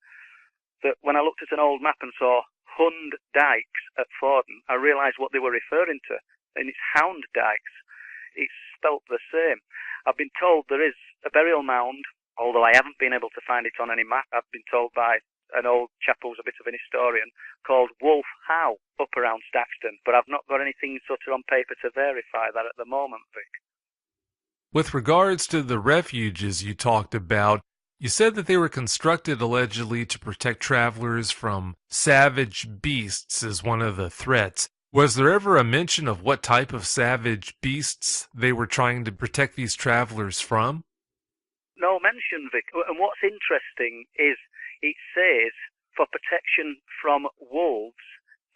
that when I looked at an old map and saw Hund Dykes at Forden, I realised what they were referring to, and it's Hound Dykes. It's spelt the same. I've been told there is a burial mound, although I haven't been able to find it on any map. I've been told by an old chap who's a bit of an historian, called Wolf Howe, up around Staxton, but I've not got anything sort of on paper to verify that at the moment, Vic. With regards to the refuges you talked about, you said that they were constructed allegedly to protect travelers from savage beasts as one of the threats. Was there ever a mention of what type of savage beasts they were trying to protect these travelers from? No mention, Vic. And what's interesting is it says for protection from wolves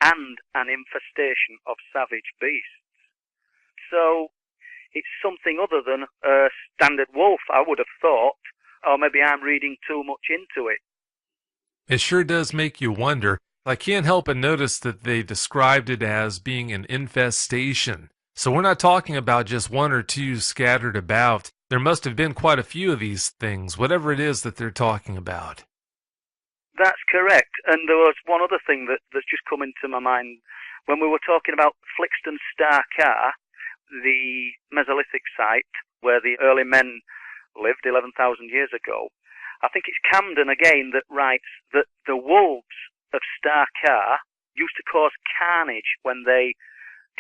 and an infestation of savage beasts. So it's something other than a standard wolf, I would have thought, or maybe I'm reading too much into it. It sure does make you wonder. I can't help but notice that they described it as being an infestation. So we're not talking about just one or two scattered about. There must have been quite a few of these things, whatever it is that they're talking about. That's correct. And there was one other thing that's just come into my mind. When we were talking about Flixton Star Car, the Mesolithic site where the early men lived 11,000 years ago, I think it's Camden again that writes that the wolves of Star Car used to cause carnage when they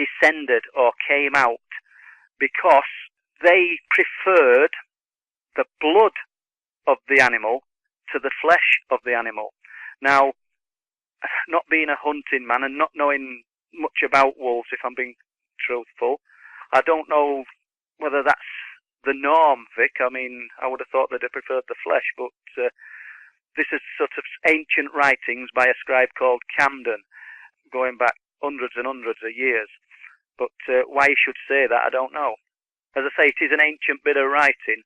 descended or came out because they preferred the blood of the animal to the flesh of the animal. Now, not being a hunting man and not knowing much about wolves, if I'm being truthful, I don't know whether that's the norm, Vic. I mean, I would have thought they'd have preferred the flesh, but this is sort of ancient writings by a scribe called Camden, going back hundreds and hundreds of years. But why he should say that, I don't know. As I say, it is an ancient bit of writing.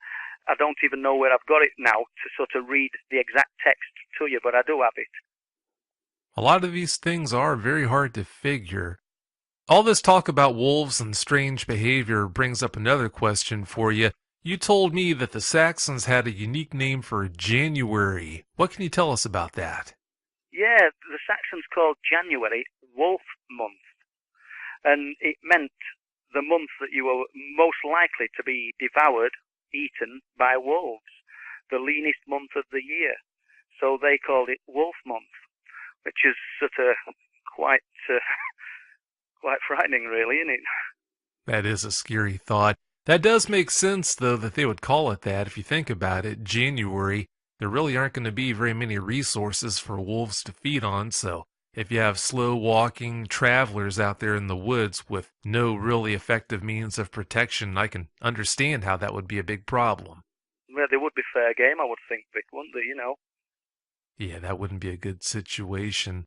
I don't even know where I've got it now to sort of read the exact text to you, but I do have it. A lot of these things are very hard to figure. All this talk about wolves and strange behavior brings up another question for you. You told me that the Saxons had a unique name for January. What can you tell us about that? Yeah, the Saxons called January Wolf Month, and it meant the month that you were most likely to be devoured, eaten by wolves, the leanest month of the year. So they called it Wolf Month, which is sort of quite frightening, really, isn't it? That is a scary thought. That does make sense, though, that they would call it that. If you think about it, January, there really aren't going to be very many resources for wolves to feed on, so if you have slow-walking travelers out there in the woods with no really effective means of protection, I can understand how that would be a big problem. Well, they would be fair game, I would think, Vic, wouldn't they, you know? Yeah, that wouldn't be a good situation.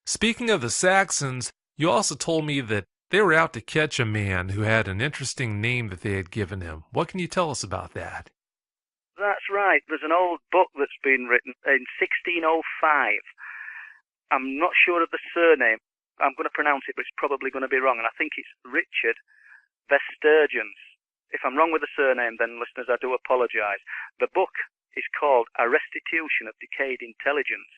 Speaking of the Saxons, you also told me that they were out to catch a man who had an interesting name that they had given him. What can you tell us about that? That's right. There's an old book that's been written in 1605. I'm not sure of the surname. I'm going to pronounce it, but it's probably going to be wrong, and I think it's Richard Vesturgens. If I'm wrong with the surname, then listeners, I do apologise. The book is called A Restitution of Decayed Intelligence,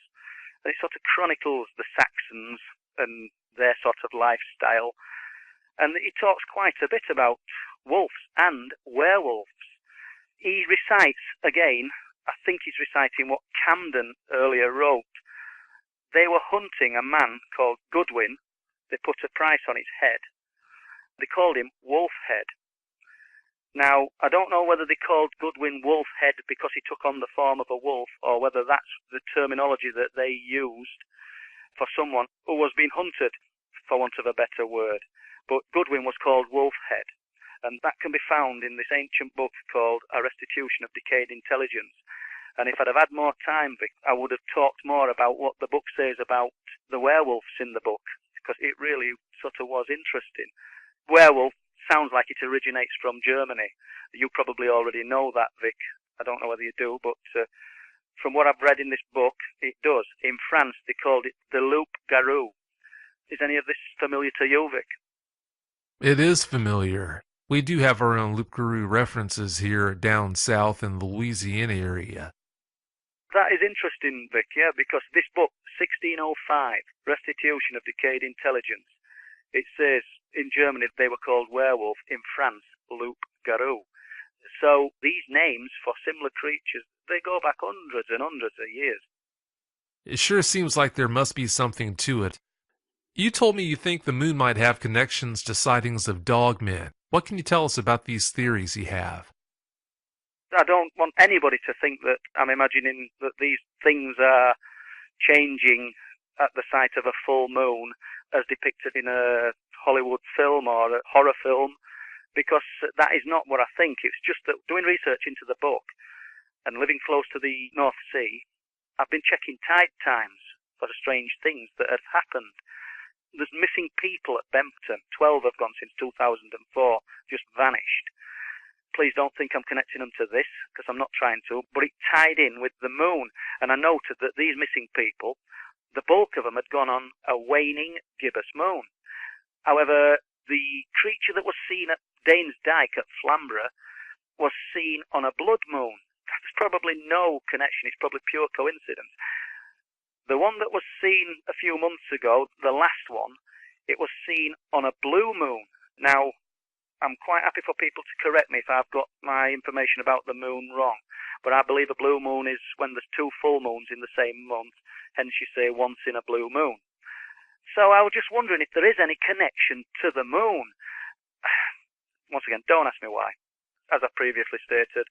and it sort of chronicles the Saxons and their sort of lifestyle, and he talks quite a bit about wolves and werewolves. He recites, again, I think he's reciting what Camden earlier wrote. They were hunting a man called Goodwin. They put a price on his head. They called him Wolfhead. Now, I don't know whether they called Goodwin Wolfhead because he took on the form of a wolf, or whether that's the terminology that they used for someone who was being hunted, for want of a better word. But Goodwin was called Wolfhead, and that can be found in this ancient book called A Restitution of Decayed Intelligence. And if I'd have had more time, Vic, I would have talked more about what the book says about the werewolves in the book, because it really sort of was interesting. Werewolf sounds like it originates from Germany. You probably already know that, Vic. I don't know whether you do, but from what I've read in this book, it does. In France, they called it the loup-garou. Is any of this familiar to you, Vic? It is familiar. We do have our own loup-garou references here down south in the Louisiana area. That is interesting, Vic, yeah, because this book, 1605, Restitution of Decayed Intelligence, it says in Germany they were called werewolf, in France, loup-garou. So these names for similar creatures, they go back hundreds and hundreds of years. It sure seems like there must be something to it. You told me you think the moon might have connections to sightings of dogmen. What can you tell us about these theories you have? I don't want anybody to think that I'm imagining that these things are changing at the sight of a full moon as depicted in a Hollywood film or a horror film, because that is not what I think. It's just that doing research into the book and living close to the North Sea, I've been checking tide times for the strange things that have happened. There's missing people at Bempton. 12 have gone since 2004, just vanished. Please don't think I'm connecting them to this, because I'm not trying to, but it tied in with the moon, and I noted that these missing people, the bulk of them had gone on a waning gibbous moon. However, the creature that was seen at Danes Dyke at Flamborough was seen on a blood moon. There's probably no connection, it's probably pure coincidence. The one that was seen a few months ago, the last one, it was seen on a blue moon. Now, I'm quite happy for people to correct me if I've got my information about the moon wrong, but I believe a blue moon is when there's two full moons in the same month, hence you say once in a blue moon. So I was just wondering if there is any connection to the moon. once again, don't ask me why. As I previously stated,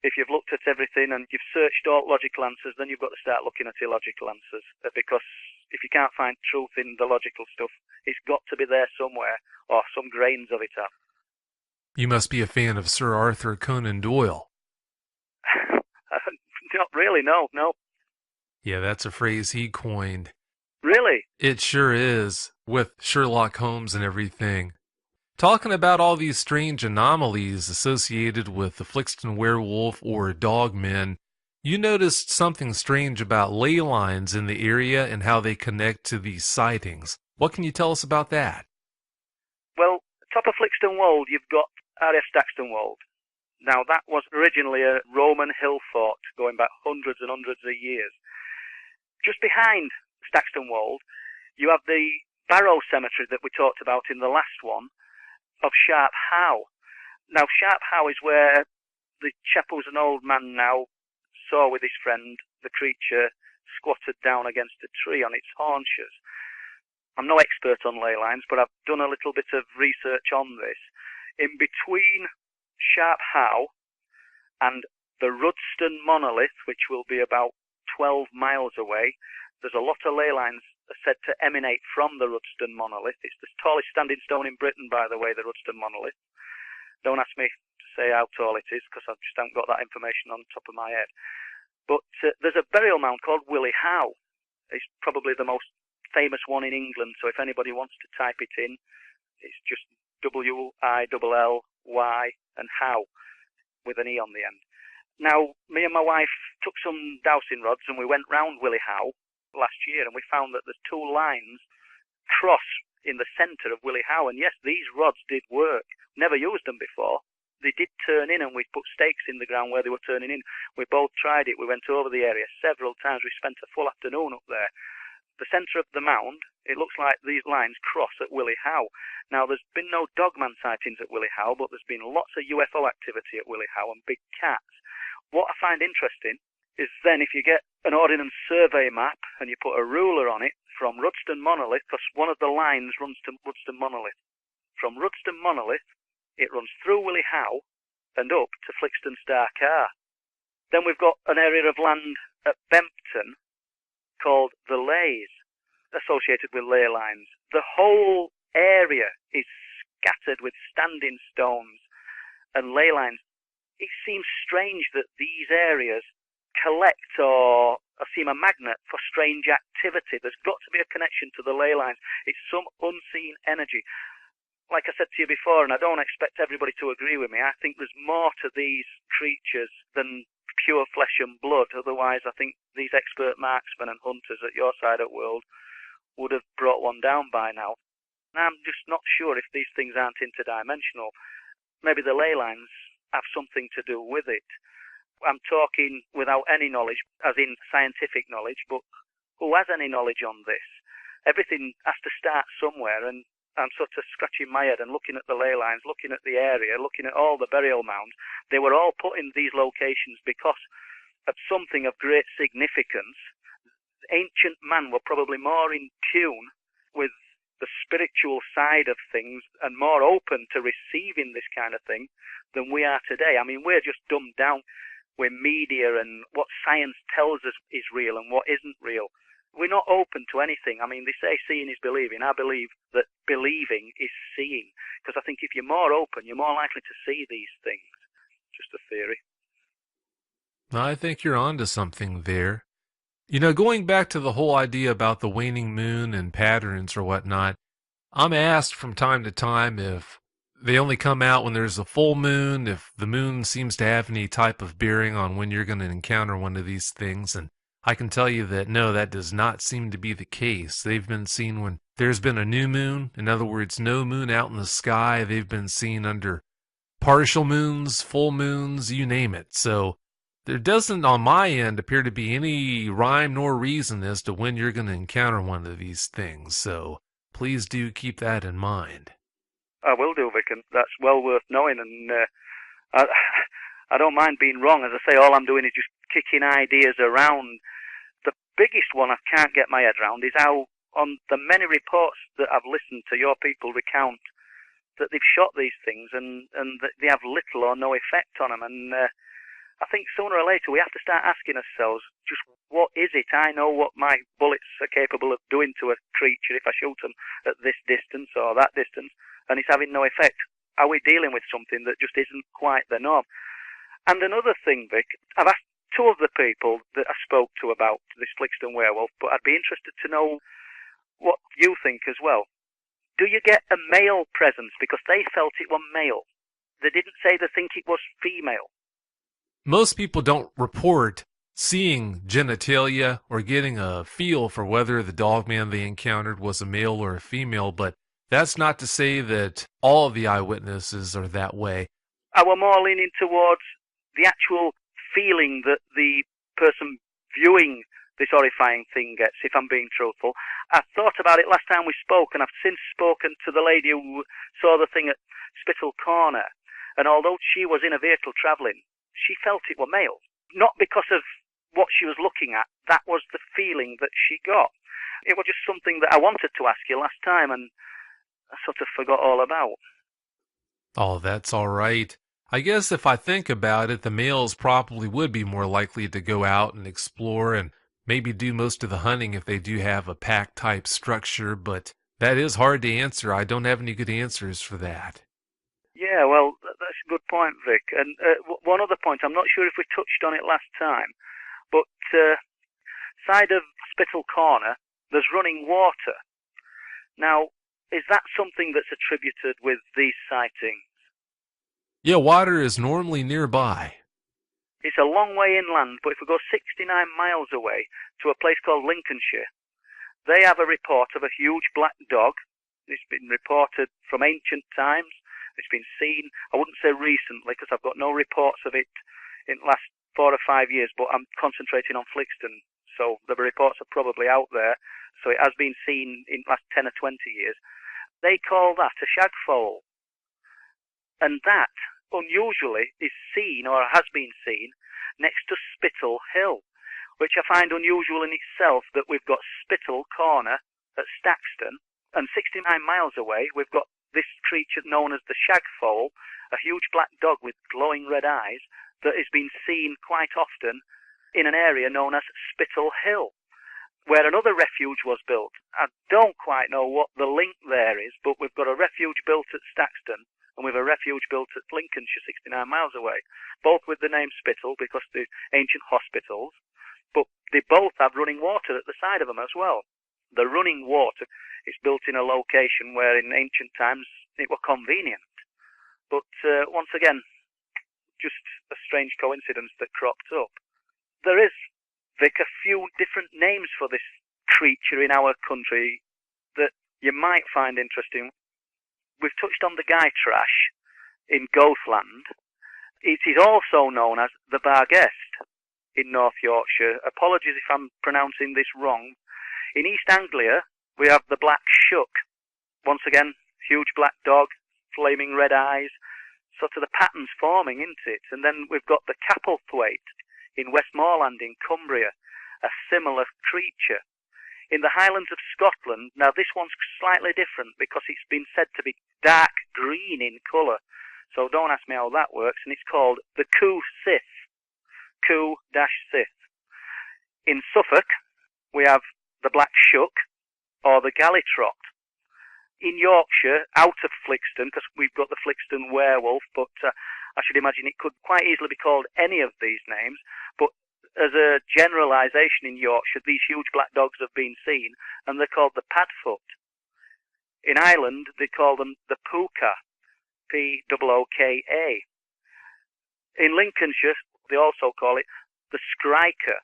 if you've looked at everything and you've searched all logical answers, then you've got to start looking at illogical answers. Because if you can't find truth in the logical stuff, it's got to be there somewhere, or some grains of it are. You must be a fan of Sir Arthur Conan Doyle. Not really, no. Yeah, that's a phrase he coined. Really? It sure is, with Sherlock Holmes and everything. Talking about all these strange anomalies associated with the Flixton werewolf or dogmen, you noticed something strange about ley lines in the area and how they connect to these sightings. What can you tell us about that? Well, top of Flixton Wold, you've got R.F. Stakston Wold. Now, that was originally a Roman hill fort going back hundreds and hundreds of years. Just behind Stakston Wold, you have the Barrow Cemetery that we talked about in the last one of Sharp How. Now, Sharp How is where the chap who's an old man now saw with his friend the creature squatted down against a tree on its haunches. I'm no expert on ley lines, but I've done a little bit of research on this. In between Sharp How and the Rudston Monolith, which will be about 12 miles away, there's a lot of ley lines said to emanate from the Rudston Monolith. It's the tallest standing stone in Britain, by the way, the Rudston Monolith. Don't ask me to say how tall it is, because I just haven't got that information on the top of my head. But there's a burial mound called Willie Howe. It's probably the most famous one in England, so if anybody wants to type it in, it's just W-I-L-L-Y and Howe, with an E on the end. Now, me and my wife took some dowsing rods and we went round Willie Howe last year, and we found that there's two lines cross in the centre of Willie Howe, and yes, these rods did work. Never used them before. They did turn in, and we put stakes in the ground where they were turning in. We both tried it. We went over the area several times. We spent a full afternoon up there. The centre of the mound, it looks like these lines cross at Willie Howe. Now, there's been no dogman sightings at Willie Howe, but there's been lots of UFO activity at Willie Howe and big cats. What I find interesting is then if you get an ordnance survey map and you put a ruler on it from Rudston Monolith, because one of the lines runs to Rudston Monolith. From Rudston Monolith, it runs through Willie Howe and up to Flixton Star Car. Then we've got an area of land at Bempton called the Leys, associated with ley lines. The whole area is scattered with standing stones and ley lines. It seems strange that these areas collect or seem a magnet for strange activity. There's got to be a connection to the ley lines. It's some unseen energy. Like I said to you before, and I don't expect everybody to agree with me, I think there's more to these creatures than pure flesh and blood. Otherwise, I think these expert marksmen and hunters at your side of the world would have brought one down by now. And I'm just not sure if these things aren't interdimensional. Maybe the ley lines have something to do with it. I'm talking without any knowledge, as in scientific knowledge, but who has any knowledge on this? Everything has to start somewhere, and I'm sort of scratching my head and looking at the ley lines, looking at the area, looking at all the burial mounds. They were all put in these locations because of something of great significance. Ancient man were probably more in tune with the spiritual side of things and more open to receiving this kind of thing than we are today. I mean, we're just dumbed down with media and what science tells us is real and what isn't real. We're not open to anything. I mean, they say seeing is believing. I believe that believing is seeing, because I think if you're more open, you're more likely to see these things. Just a theory. I think you're onto something there. You know, going back to the whole idea about the waning moon and patterns or whatnot, I'm asked from time to time if they only come out when there's a full moon, if the moon seems to have any type of bearing on when you're going to encounter one of these things, and I can tell you that no, that does not seem to be the case. They've been seen when there's been a new moon, in other words, no moon out in the sky. They've been seen under partial moons, full moons, you name it. So there doesn't, on my end, appear to be any rhyme nor reason as to when you're going to encounter one of these things. So please do keep that in mind. I will do, Vic, and that's well worth knowing. And I don't mind being wrong. As I say, all I'm doing is just kicking ideas around. The biggest one I can't get my head around is how, on the many reports that I've listened to your people recount that they've shot these things and that they have little or no effect on them. And I think sooner or later we have to start asking ourselves, just what is it? I know what my bullets are capable of doing to a creature if I shoot them at this distance or that distance, and it's having no effect. Are we dealing with something that just isn't quite the norm? And another thing, Vic, I've asked two of the people that I spoke to about this Flixton werewolf, but I'd be interested to know what you think as well. Do you get a male presence? Because they felt it was male. They didn't say they think it was female. Most people don't report seeing genitalia or getting a feel for whether the dogman they encountered was a male or a female, but that's not to say that all of the eyewitnesses are that way. I were more leaning towards the actual feeling that the person viewing this horrifying thing gets, if I'm being truthful. I thought about it last time we spoke, and I've since spoken to the lady who saw the thing at Spittal Corner, and although she was in a vehicle travelling, she felt it were male. Not because of what she was looking at, that was the feeling that she got. It was just something that I wanted to ask you last time, and I sort of forgot all about. Oh, that's all right. I guess if I think about it, the males probably would be more likely to go out and explore and maybe do most of the hunting if they do have a pack-type structure, but that is hard to answer. I don't have any good answers for that. Yeah, well, that's a good point, Vic. And one other point, I'm not sure if we touched on it last time, but side of Spittal Corner, there's running water. Now, is that something that's attributed with these sightings? Yeah, water is normally nearby. It's a long way inland, but if we go 69 miles away to a place called Lincolnshire, they have a report of a huge black dog. It's been reported from ancient times. It's been seen, I wouldn't say recently, because I've got no reports of it in the last 4 or 5 years, but I'm concentrating on Flixton, so the reports are probably out there. So it has been seen in the last 10 or 20 years. They call that a shagfoal. And that, unusually, is seen, or has been seen, next to Spittal Hill, which I find unusual in itself, that we've got Spittal Corner at Staxton, and 69 miles away we've got this creature known as the shagfoal, a huge black dog with glowing red eyes, that has been seen quite often in an area known as Spittal Hill, where another refuge was built. I don't quite know what the link there is, but we've got a refuge built at Staxton, and we've a refuge built at Lincolnshire, 69 miles away, both with the name Spittal because they're ancient hospitals, but they both have running water at the side of them as well. The running water is built in a location where in ancient times it was convenient. But once again, just a strange coincidence that cropped up. There is, Vic, a few different names for this creature in our country that you might find interesting. We've touched on the Guy Trash in Gothland. It is also known as the Barguest in North Yorkshire. Apologies if I'm pronouncing this wrong. In East Anglia, we have the Black Shuck. Once again, huge black dog, flaming red eyes, sort of the pattern's forming, isn't it? And then we've got the Capelthwaite in Westmoreland in Cumbria, a similar creature. In the Highlands of Scotland, now this one's slightly different because it's been said to be dark green in colour, so don't ask me how that works, and it's called the Coo Sith. Coo-Sith. In Suffolk, we have the Black Shuck, or the Gallitrot. In Yorkshire, out of Flixton, because we've got the Flixton werewolf, but I should imagine it could quite easily be called any of these names, but as a generalisation in Yorkshire, these huge black dogs have been seen, and they're called the Padfoot. In Ireland, they call them the Pooka, P-O-O-K-A. In Lincolnshire, they also call it the Skriker.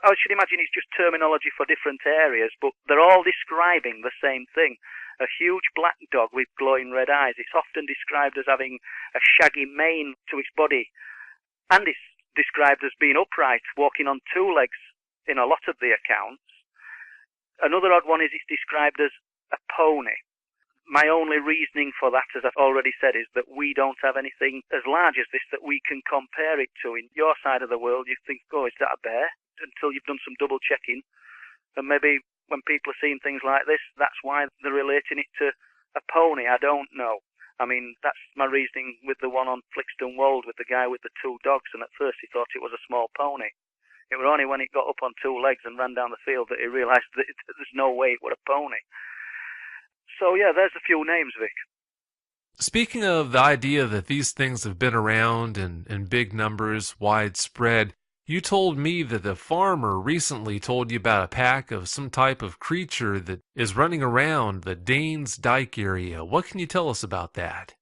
I should imagine it's just terminology for different areas, but they're all describing the same thing. A huge black dog with glowing red eyes. It's often described as having a shaggy mane to its body, and it's described as being upright, walking on two legs in a lot of the accounts. Another odd one is it's described as a pony. My only reasoning for that, as I've already said, is that we don't have anything as large as this that we can compare it to. In your side of the world, you think, oh, is that a bear? Until you've done some double checking. And maybe when people are seeing things like this, that's why they're relating it to A pony, I don't know. I mean, that's my reasoning with the one on Flixton Wold with the guy with the two dogs, and at first he thought it was a small pony. It was only when it got up on two legs and ran down the field that he realised that there's no way it was a pony. So yeah, there's a few names, Vic. Speaking of the idea that these things have been around in big numbers, widespread, you told me that the farmer recently told you about a pack of some type of creature that is running around the Danes Dyke area. What can you tell us about that?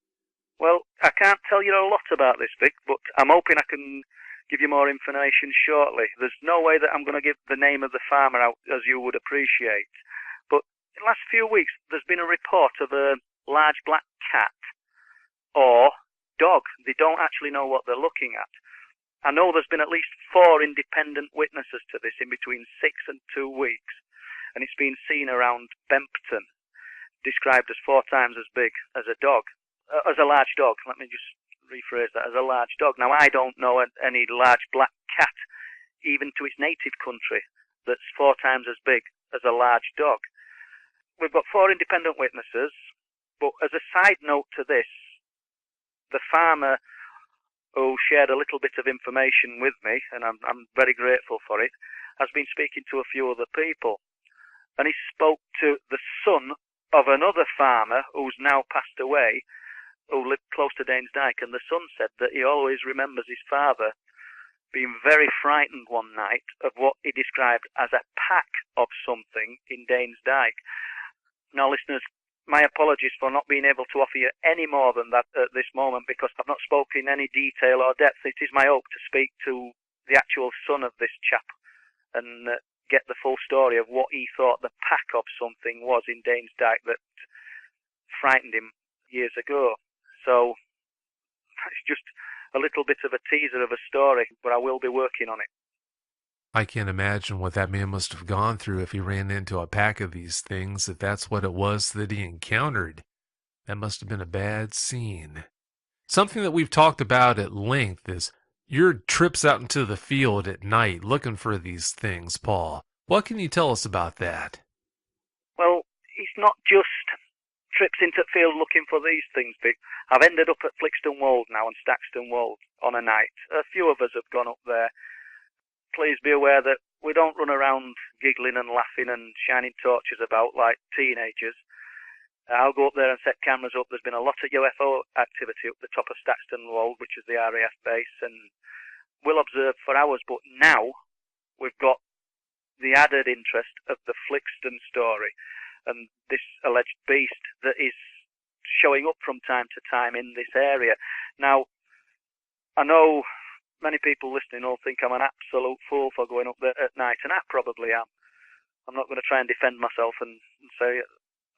Well, I can't tell you a lot about this, Vic, but I'm hoping I can give you more information shortly. There's no way that I'm going to give the name of the farmer out, as you would appreciate. But in the last few weeks, there's been a report of a large black cat or dog. They don't actually know what they're looking at. I know there's been at least 4 independent witnesses to this in between 6 and 2 weeks, and it's been seen around Bempton, described as 4 times as big as a dog, as a large dog. Let me just rephrase that, as a large dog. Now, I don't know any large black cat, even to its native country, that's 4 times as big as a large dog. We've got 4 independent witnesses, but as a side note to this, the farmer who shared a little bit of information with me, and I'm very grateful for it, has been speaking to a few other people. And he spoke to the son of another farmer who's now passed away, who lived close to Danes Dyke, and the son said that he always remembers his father being very frightened one night of what he described as a pack of something in Danes Dyke. Now, listeners, my apologies for not being able to offer you any more than that at this moment, because I've not spoken in any detail or depth. It is my hope to speak to the actual son of this chap and get the full story of what he thought the pack of something was in Danes Dyke that frightened him years ago. So it's just a little bit of a teaser of a story, but I will be working on it. I can't imagine what that man must have gone through if he ran into a pack of these things, if that's what it was that he encountered. That must have been a bad scene. Something that we've talked about at length is your trips out into the field at night looking for these things, Paul. What can you tell us about that? Well, it's not just trips into the field looking for these things, Vic. I've ended up at Flixton Wold now and Staxton Wold on a night. A few of us have gone up there. Please be aware that we don't run around giggling and laughing and shining torches about like teenagers. I'll go up there and set cameras up. There's been a lot of UFO activity up the top of Staxton Wold, which is the RAF base, and we'll observe for hours. But now we've got the added interest of the Flixton story and this alleged beast that is showing up from time to time in this area. Now, I know many people listening will think I'm an absolute fool for going up there at night, and I probably am. I'm not going to try and defend myself and say,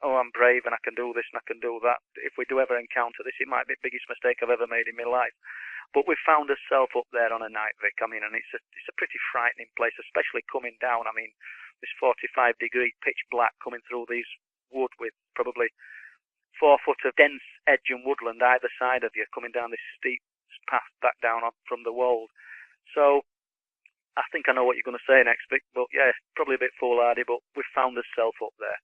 oh, I'm brave and I can do this and I can do that. If we do ever encounter this, it might be the biggest mistake I've ever made in my life. But we've found ourselves up there on a night, Vic. I mean, and it's a pretty frightening place, especially coming down. I mean, this 45-degree pitch black coming through these wood with probably 4 foot of dense edge and woodland either side of you, coming down this steep path back down from the wold. So I think I know what you're going to say next, Vic, but yeah, probably a bit foolhardy, but we've found ourselves up there.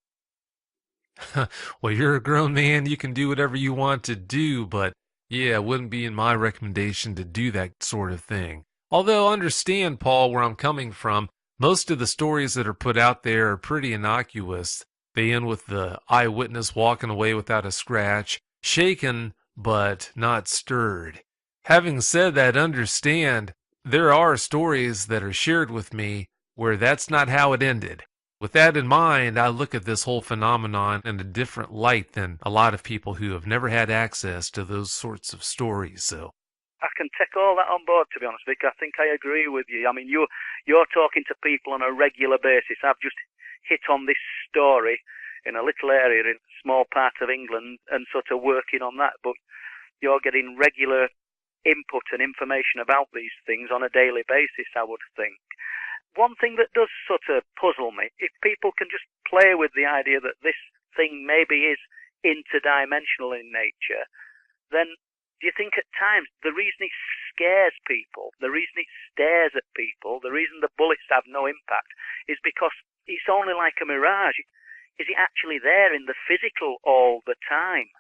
Well, you're a grown man. You can do whatever you want to do, but yeah, it wouldn't be in my recommendation to do that sort of thing. Although understand, Paul, where I'm coming from, most of the stories that are put out there are pretty innocuous. They end with the eyewitness walking away without a scratch, shaken but not stirred. Having said that, understand, there are stories that are shared with me where that's not how it ended. With that in mind, I look at this whole phenomenon in a different light than a lot of people who have never had access to those sorts of stories. So I can take all that on board, to be honest, Vic. I think I agree with you. I mean, you're talking to people on a regular basis. I've just hit on this story in a little area in a small part of England and sort of working on that. But you're getting regular input and information about these things on a daily basis, I would think. One thing that does sort of puzzle me, if people can just play with the idea that this thing maybe is interdimensional in nature, then do you think at times the reason it scares people, the reason it stares at people, the reason the bullets have no impact is because it's only like a mirage. Is it actually there in the physical all the time?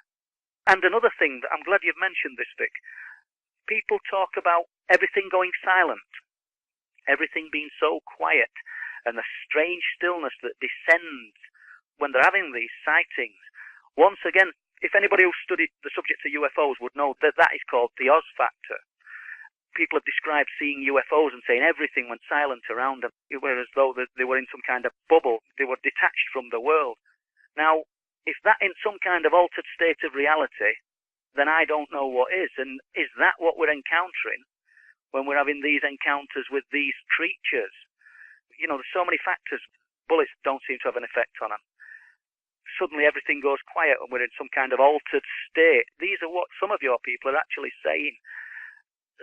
And another thing that I'm glad you've mentioned this, Vic. People talk about everything going silent, everything being so quiet, and the strange stillness that descends when they're having these sightings. Once again, if anybody who studied the subject of UFOs would know that that is called the Oz factor. People have described seeing UFOs and saying everything went silent around them. It was as though they were in some kind of bubble. They were detached from the world. Now, if that in some kind of altered state of reality, then I don't know what is. And is that what we're encountering when we're having these encounters with these creatures? You know, there's so many factors. Bullets don't seem to have an effect on them. Suddenly everything goes quiet and we're in some kind of altered state. These are what some of your people are actually saying.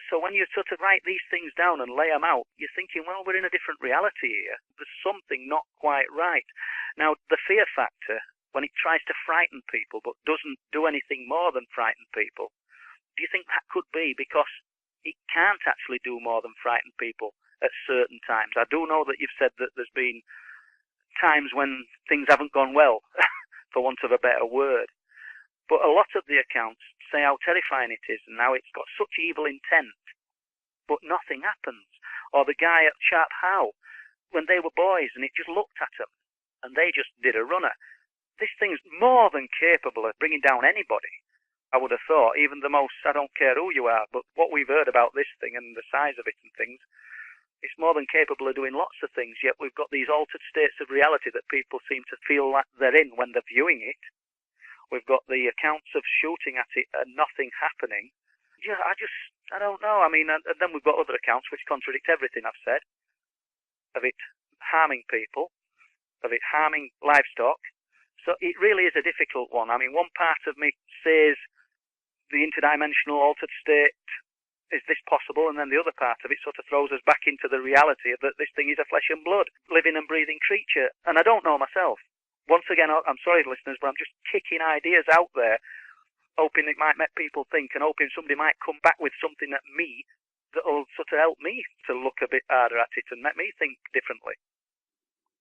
So when you sort of write these things down and lay them out, you're thinking, well, we're in a different reality here. There's something not quite right. Now, the fear factor, when it tries to frighten people but doesn't do anything more than frighten people, do you think that could be because it can't actually do more than frighten people at certain times? I do know that you've said that there's been times when things haven't gone well, for want of a better word. But a lot of the accounts say how terrifying it is and how it's got such evil intent, but nothing happens. Or the guy at Sharp Howe, when they were boys and it just looked at them and they just did a runner. This thing's more than capable of bringing down anybody, I would have thought, even the most, I don't care who you are, but what we've heard about this thing and the size of it and things, it's more than capable of doing lots of things, yet we've got these altered states of reality that people seem to feel like they're in when they're viewing it. We've got the accounts of shooting at it and nothing happening. Yeah, I don't know. I mean, and then we've got other accounts which contradict everything I've said, of it harming people, of it harming livestock. So it really is a difficult one. I mean, one part of me says the interdimensional altered state, is this possible? And then the other part of it sort of throws us back into the reality of that this thing is a flesh and blood, living and breathing creature. And I don't know myself. Once again, I'm sorry, listeners, but I'm just kicking ideas out there, hoping it might make people think and hoping somebody might come back with something at me that will sort of help me to look a bit harder at it and make me think differently.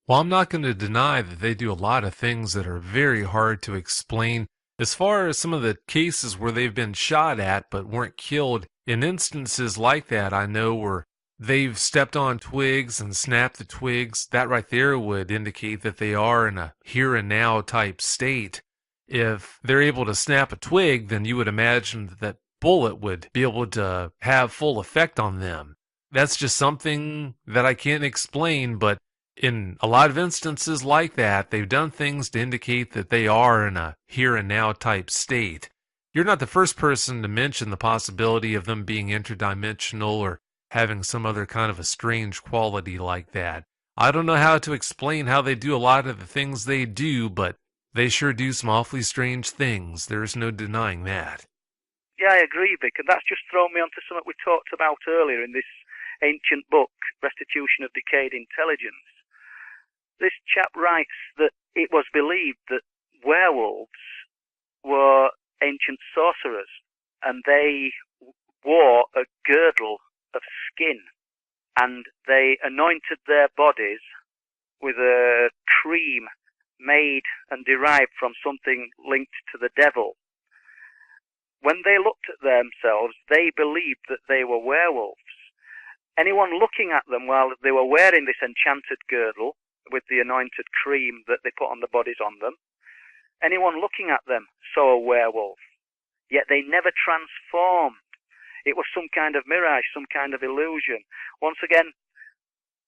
Well, I'm not going to deny that they do a lot of things that are very hard to explain. As far as some of the cases where they've been shot at but weren't killed, in instances like that, I know where they've stepped on twigs and snapped the twigs. That right there would indicate that they are in a here and now type state. If they're able to snap a twig, then you would imagine that that bullet would be able to have full effect on them. That's just something that I can't explain, but in a lot of instances like that, they've done things to indicate that they are in a here and now type state. You're not the first person to mention the possibility of them being interdimensional or having some other kind of a strange quality like that. I don't know how to explain how they do a lot of the things they do, but they sure do some awfully strange things. There's no denying that. Yeah, I agree, Vic, and that's just thrown me onto something we talked about earlier in this ancient book, Restitution of Decayed Intelligence. This chap writes that it was believed that werewolves were ancient sorcerers, and they wore a girdle of skin, and they anointed their bodies with a cream made and derived from something linked to the devil. When they looked at themselves, they believed that they were werewolves. Anyone looking at them while they were wearing this enchanted girdle with the anointed cream that they put on the bodies on them, anyone looking at them saw a werewolf, yet they never transformed. It was some kind of mirage, some kind of illusion. Once again,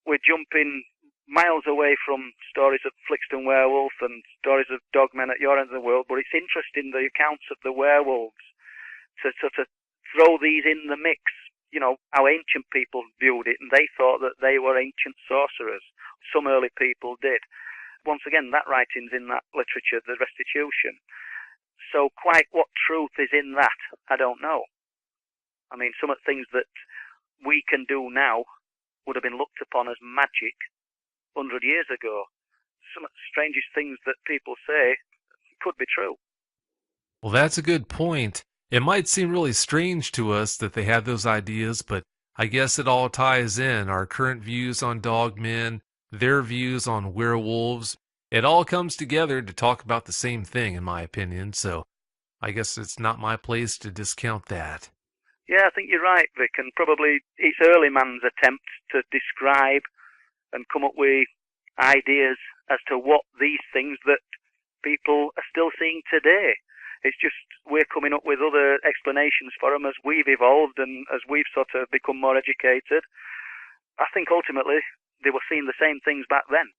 we're jumping miles away from stories of Flixton werewolf and stories of dogmen at your end of the world, but it's interesting the accounts of the werewolves to sort of throw these in the mix. You know, how ancient people viewed it, and they thought that they were ancient sorcerers. Some early people did. Once again, that writing's in that literature, the Restitution. So quite what truth is in that, I don't know. I mean, some of the things that we can do now would have been looked upon as magic 100 years ago. Some of the strangest things that people say could be true. Well, that's a good point. It might seem really strange to us that they had those ideas, but I guess it all ties in. Our current views on dogmen, their views on werewolves. it all comes together to talk about the same thing, in my opinion, so I guess it's not my place to discount that. Yeah, I think you're right, Vic, and probably it's early man's attempt to describe and come up with ideas as to what these things that people are still seeing today. It's just we're coming up with other explanations for them as we've evolved and as we've sort of become more educated. I think ultimately they were seeing the same things back then.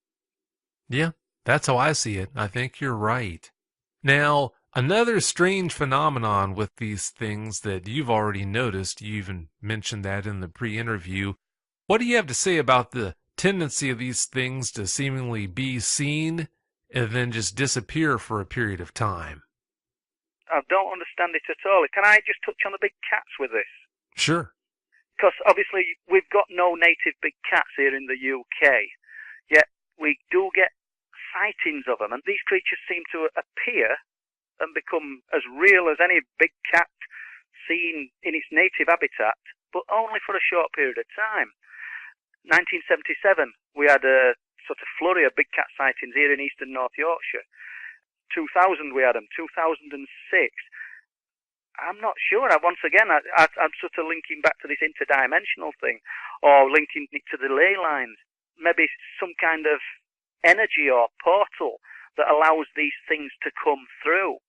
Yeah, that's how I see it. I think you're right. Now, another strange phenomenon with these things that you've already noticed, you even mentioned that in the pre-interview. What do you have to say about the tendency of these things to seemingly be seen and then just disappear for a period of time? I don't understand it at all. Can I just touch on the big cats with this? Sure. Because obviously we've got no native big cats here in the UK, yet we do get sightings of them, and these creatures seem to appear and become as real as any big cat seen in its native habitat, but only for a short period of time. 1977, we had a sort of flurry of big cat sightings here in eastern North Yorkshire. 2000, we had them. 2006. I'm not sure. Once again, I'm sort of linking back to this interdimensional thing, or linking it to the ley lines. Maybe some kind of energy or portal that allows these things to come through.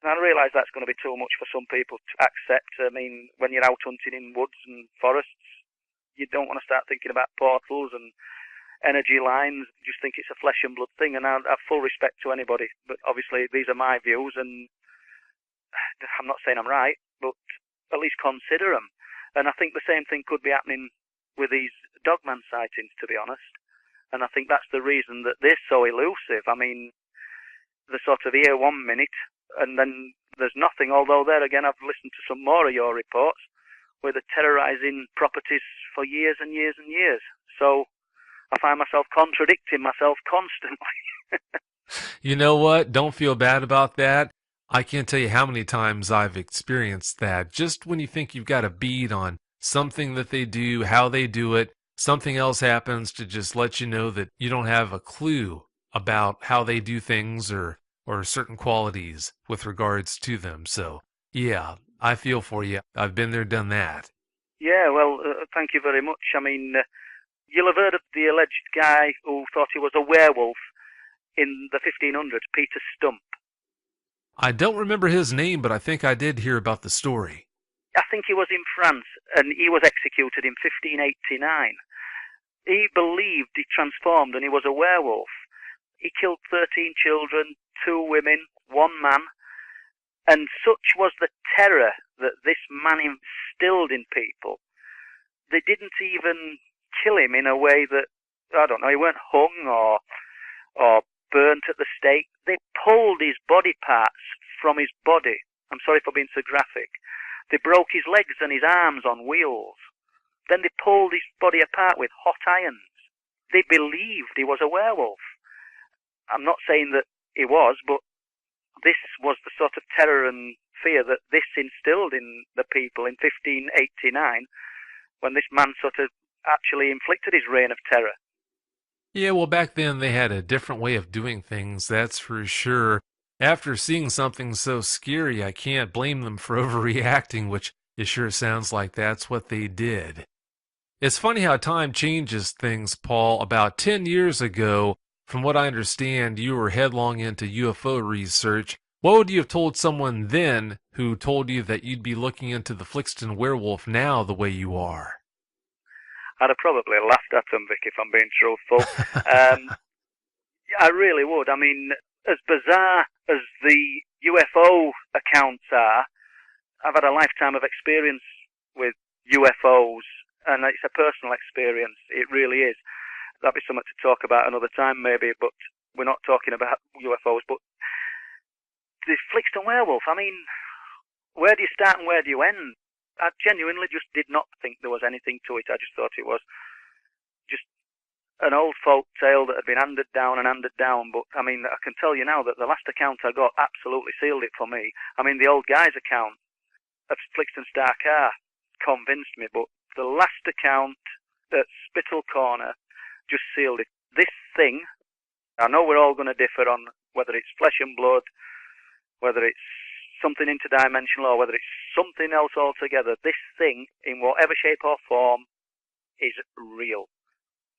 And I realise that's going to be too much for some people to accept. I mean, when you're out hunting in woods and forests, you don't want to start thinking about portals and energy lines. Just think it's a flesh and blood thing, and I have full respect to anybody. But obviously, these are my views, and I'm not saying I'm right, but at least consider them. And I think the same thing could be happening with these dogman sightings, to be honest. And I think that's the reason that they're so elusive. I mean, they're sort of here 1 minute, and then there's nothing. Although there again, I've listened to some more of your reports where they're terrorising properties for years and years and years. So I find myself contradicting myself constantly. You know what? Don't feel bad about that. I can't tell you how many times I've experienced that. Just when you think you've got a bead on something that they do, how they do it, something else happens to just let you know that you don't have a clue about how they do things or certain qualities with regards to them. So, yeah, I feel for you. I've been there, done that. Yeah, well, thank you very much. I mean, you'll have heard of the alleged guy who thought he was a werewolf in the 1500s, Peter Stump. I don't remember his name, but I think I did hear about the story. I think he was in France, and he was executed in 1589. He believed he transformed and he was a werewolf. He killed 13 children, 2 women, 1 man, and such was the terror that this man instilled in people. They didn't even kill him in a way that, I don't know, he weren't hung or burnt at the stake. They pulled his body parts from his body. I'm sorry for being so graphic. They broke his legs and his arms on wheels. Then they pulled his body apart with hot irons. They believed he was a werewolf. I'm not saying that he was, but this was the sort of terror and fear that this instilled in the people in 1589, when this man sort of actually inflicted his reign of terror. Yeah, well, back then they had a different way of doing things, that's for sure. After seeing something so scary, I can't blame them for overreacting, which it sure sounds like that's what they did. It's funny how time changes things, Paul. About 10 years ago, from what I understand, you were headlong into UFO research. What would you have told someone then who told you that you'd be looking into the Flixton werewolf now the way you are? I'd have probably laughed at them, Vic, if I'm being truthful. I really would. I mean, as bizarre as the UFO accounts are, I've had a lifetime of experience with UFOs, and it's a personal experience. It really is. That'd be something to talk about another time, maybe, but we're not talking about UFOs. But the Flixton werewolf, I mean, where do you start and where do you end? I genuinely just did not think there was anything to it. I just thought it was just an old folk tale that had been handed down and handed down. But, I mean, I can tell you now that the last account I got absolutely sealed it for me. I mean, the old guy's account of Flixton Star Car convinced me, but the last account at Spittal Corner just sealed it. This thing I know we're all going to differ on whether it's flesh and blood, whether it's something interdimensional, or whether it's something else altogether. This thing, in whatever shape or form, is real.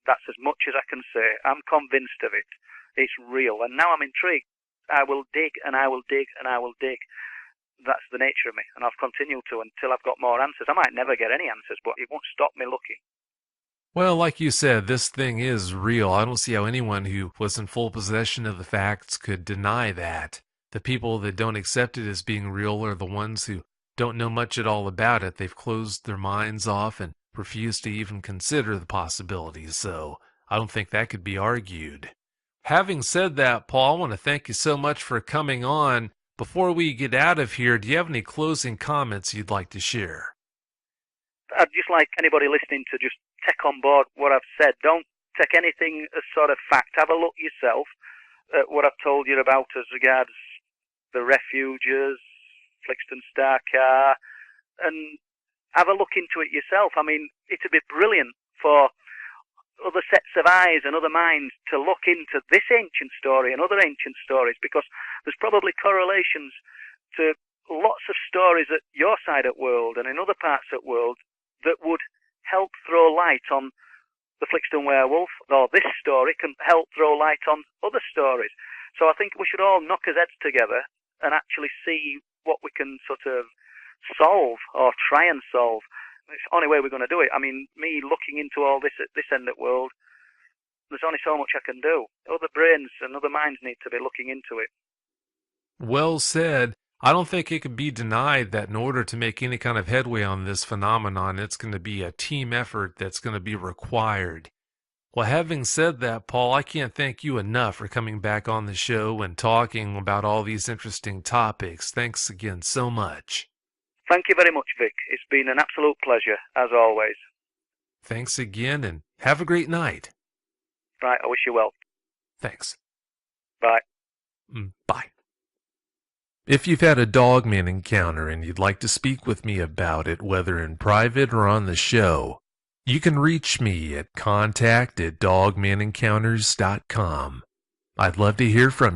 That's as much as I can say. I'm convinced of it. It's real. And now I'm intrigued. I will dig and I will dig and I will dig. That's the nature of me. And I'll continue to until I've got more answers. I might never get any answers, but it won't stop me looking. Well, like you said, this thing is real. I don't see how anyone who was in full possession of the facts could deny that. The people that don't accept it as being real are the ones who don't know much at all about it. They've closed their minds off and refuse to even consider the possibilities, so I don't think that could be argued. Having said that, Paul, I want to thank you so much for coming on. Before we get out of here, do you have any closing comments you'd like to share? I'd just like anybody listening to just take on board what I've said. Don't take anything as sort of fact. Have a look yourself at what I've told you about as regards the refuges, Flixton Star Car, and have a look into it yourself. I mean, it'd be brilliant for other sets of eyes and other minds to look into this ancient story and other ancient stories, because there's probably correlations to lots of stories at your side of the world and in other parts of the world that would help throw light on the Flixton werewolf, or this story can help throw light on other stories. So I think we should all knock our heads together and actually see what we can sort of solve or try and solve. It's the only way we're going to do it. I mean, me looking into all this at this end of the world, there's only so much I can do. Other brains and other minds need to be looking into it. Well said. I don't think it can be denied that in order to make any kind of headway on this phenomenon, it's going to be a team effort that's going to be required. Well, having said that, Paul, I can't thank you enough for coming back on the show and talking about all these interesting topics. Thanks again so much. Thank you very much, Vic. It's been an absolute pleasure, as always. Thanks again, and have a great night. Right, I wish you well. Thanks. Bye. Bye. If you've had a Dogman encounter and you'd like to speak with me about it, whether in private or on the show, you can reach me at contact@dogmanencounters.com. I'd love to hear from you.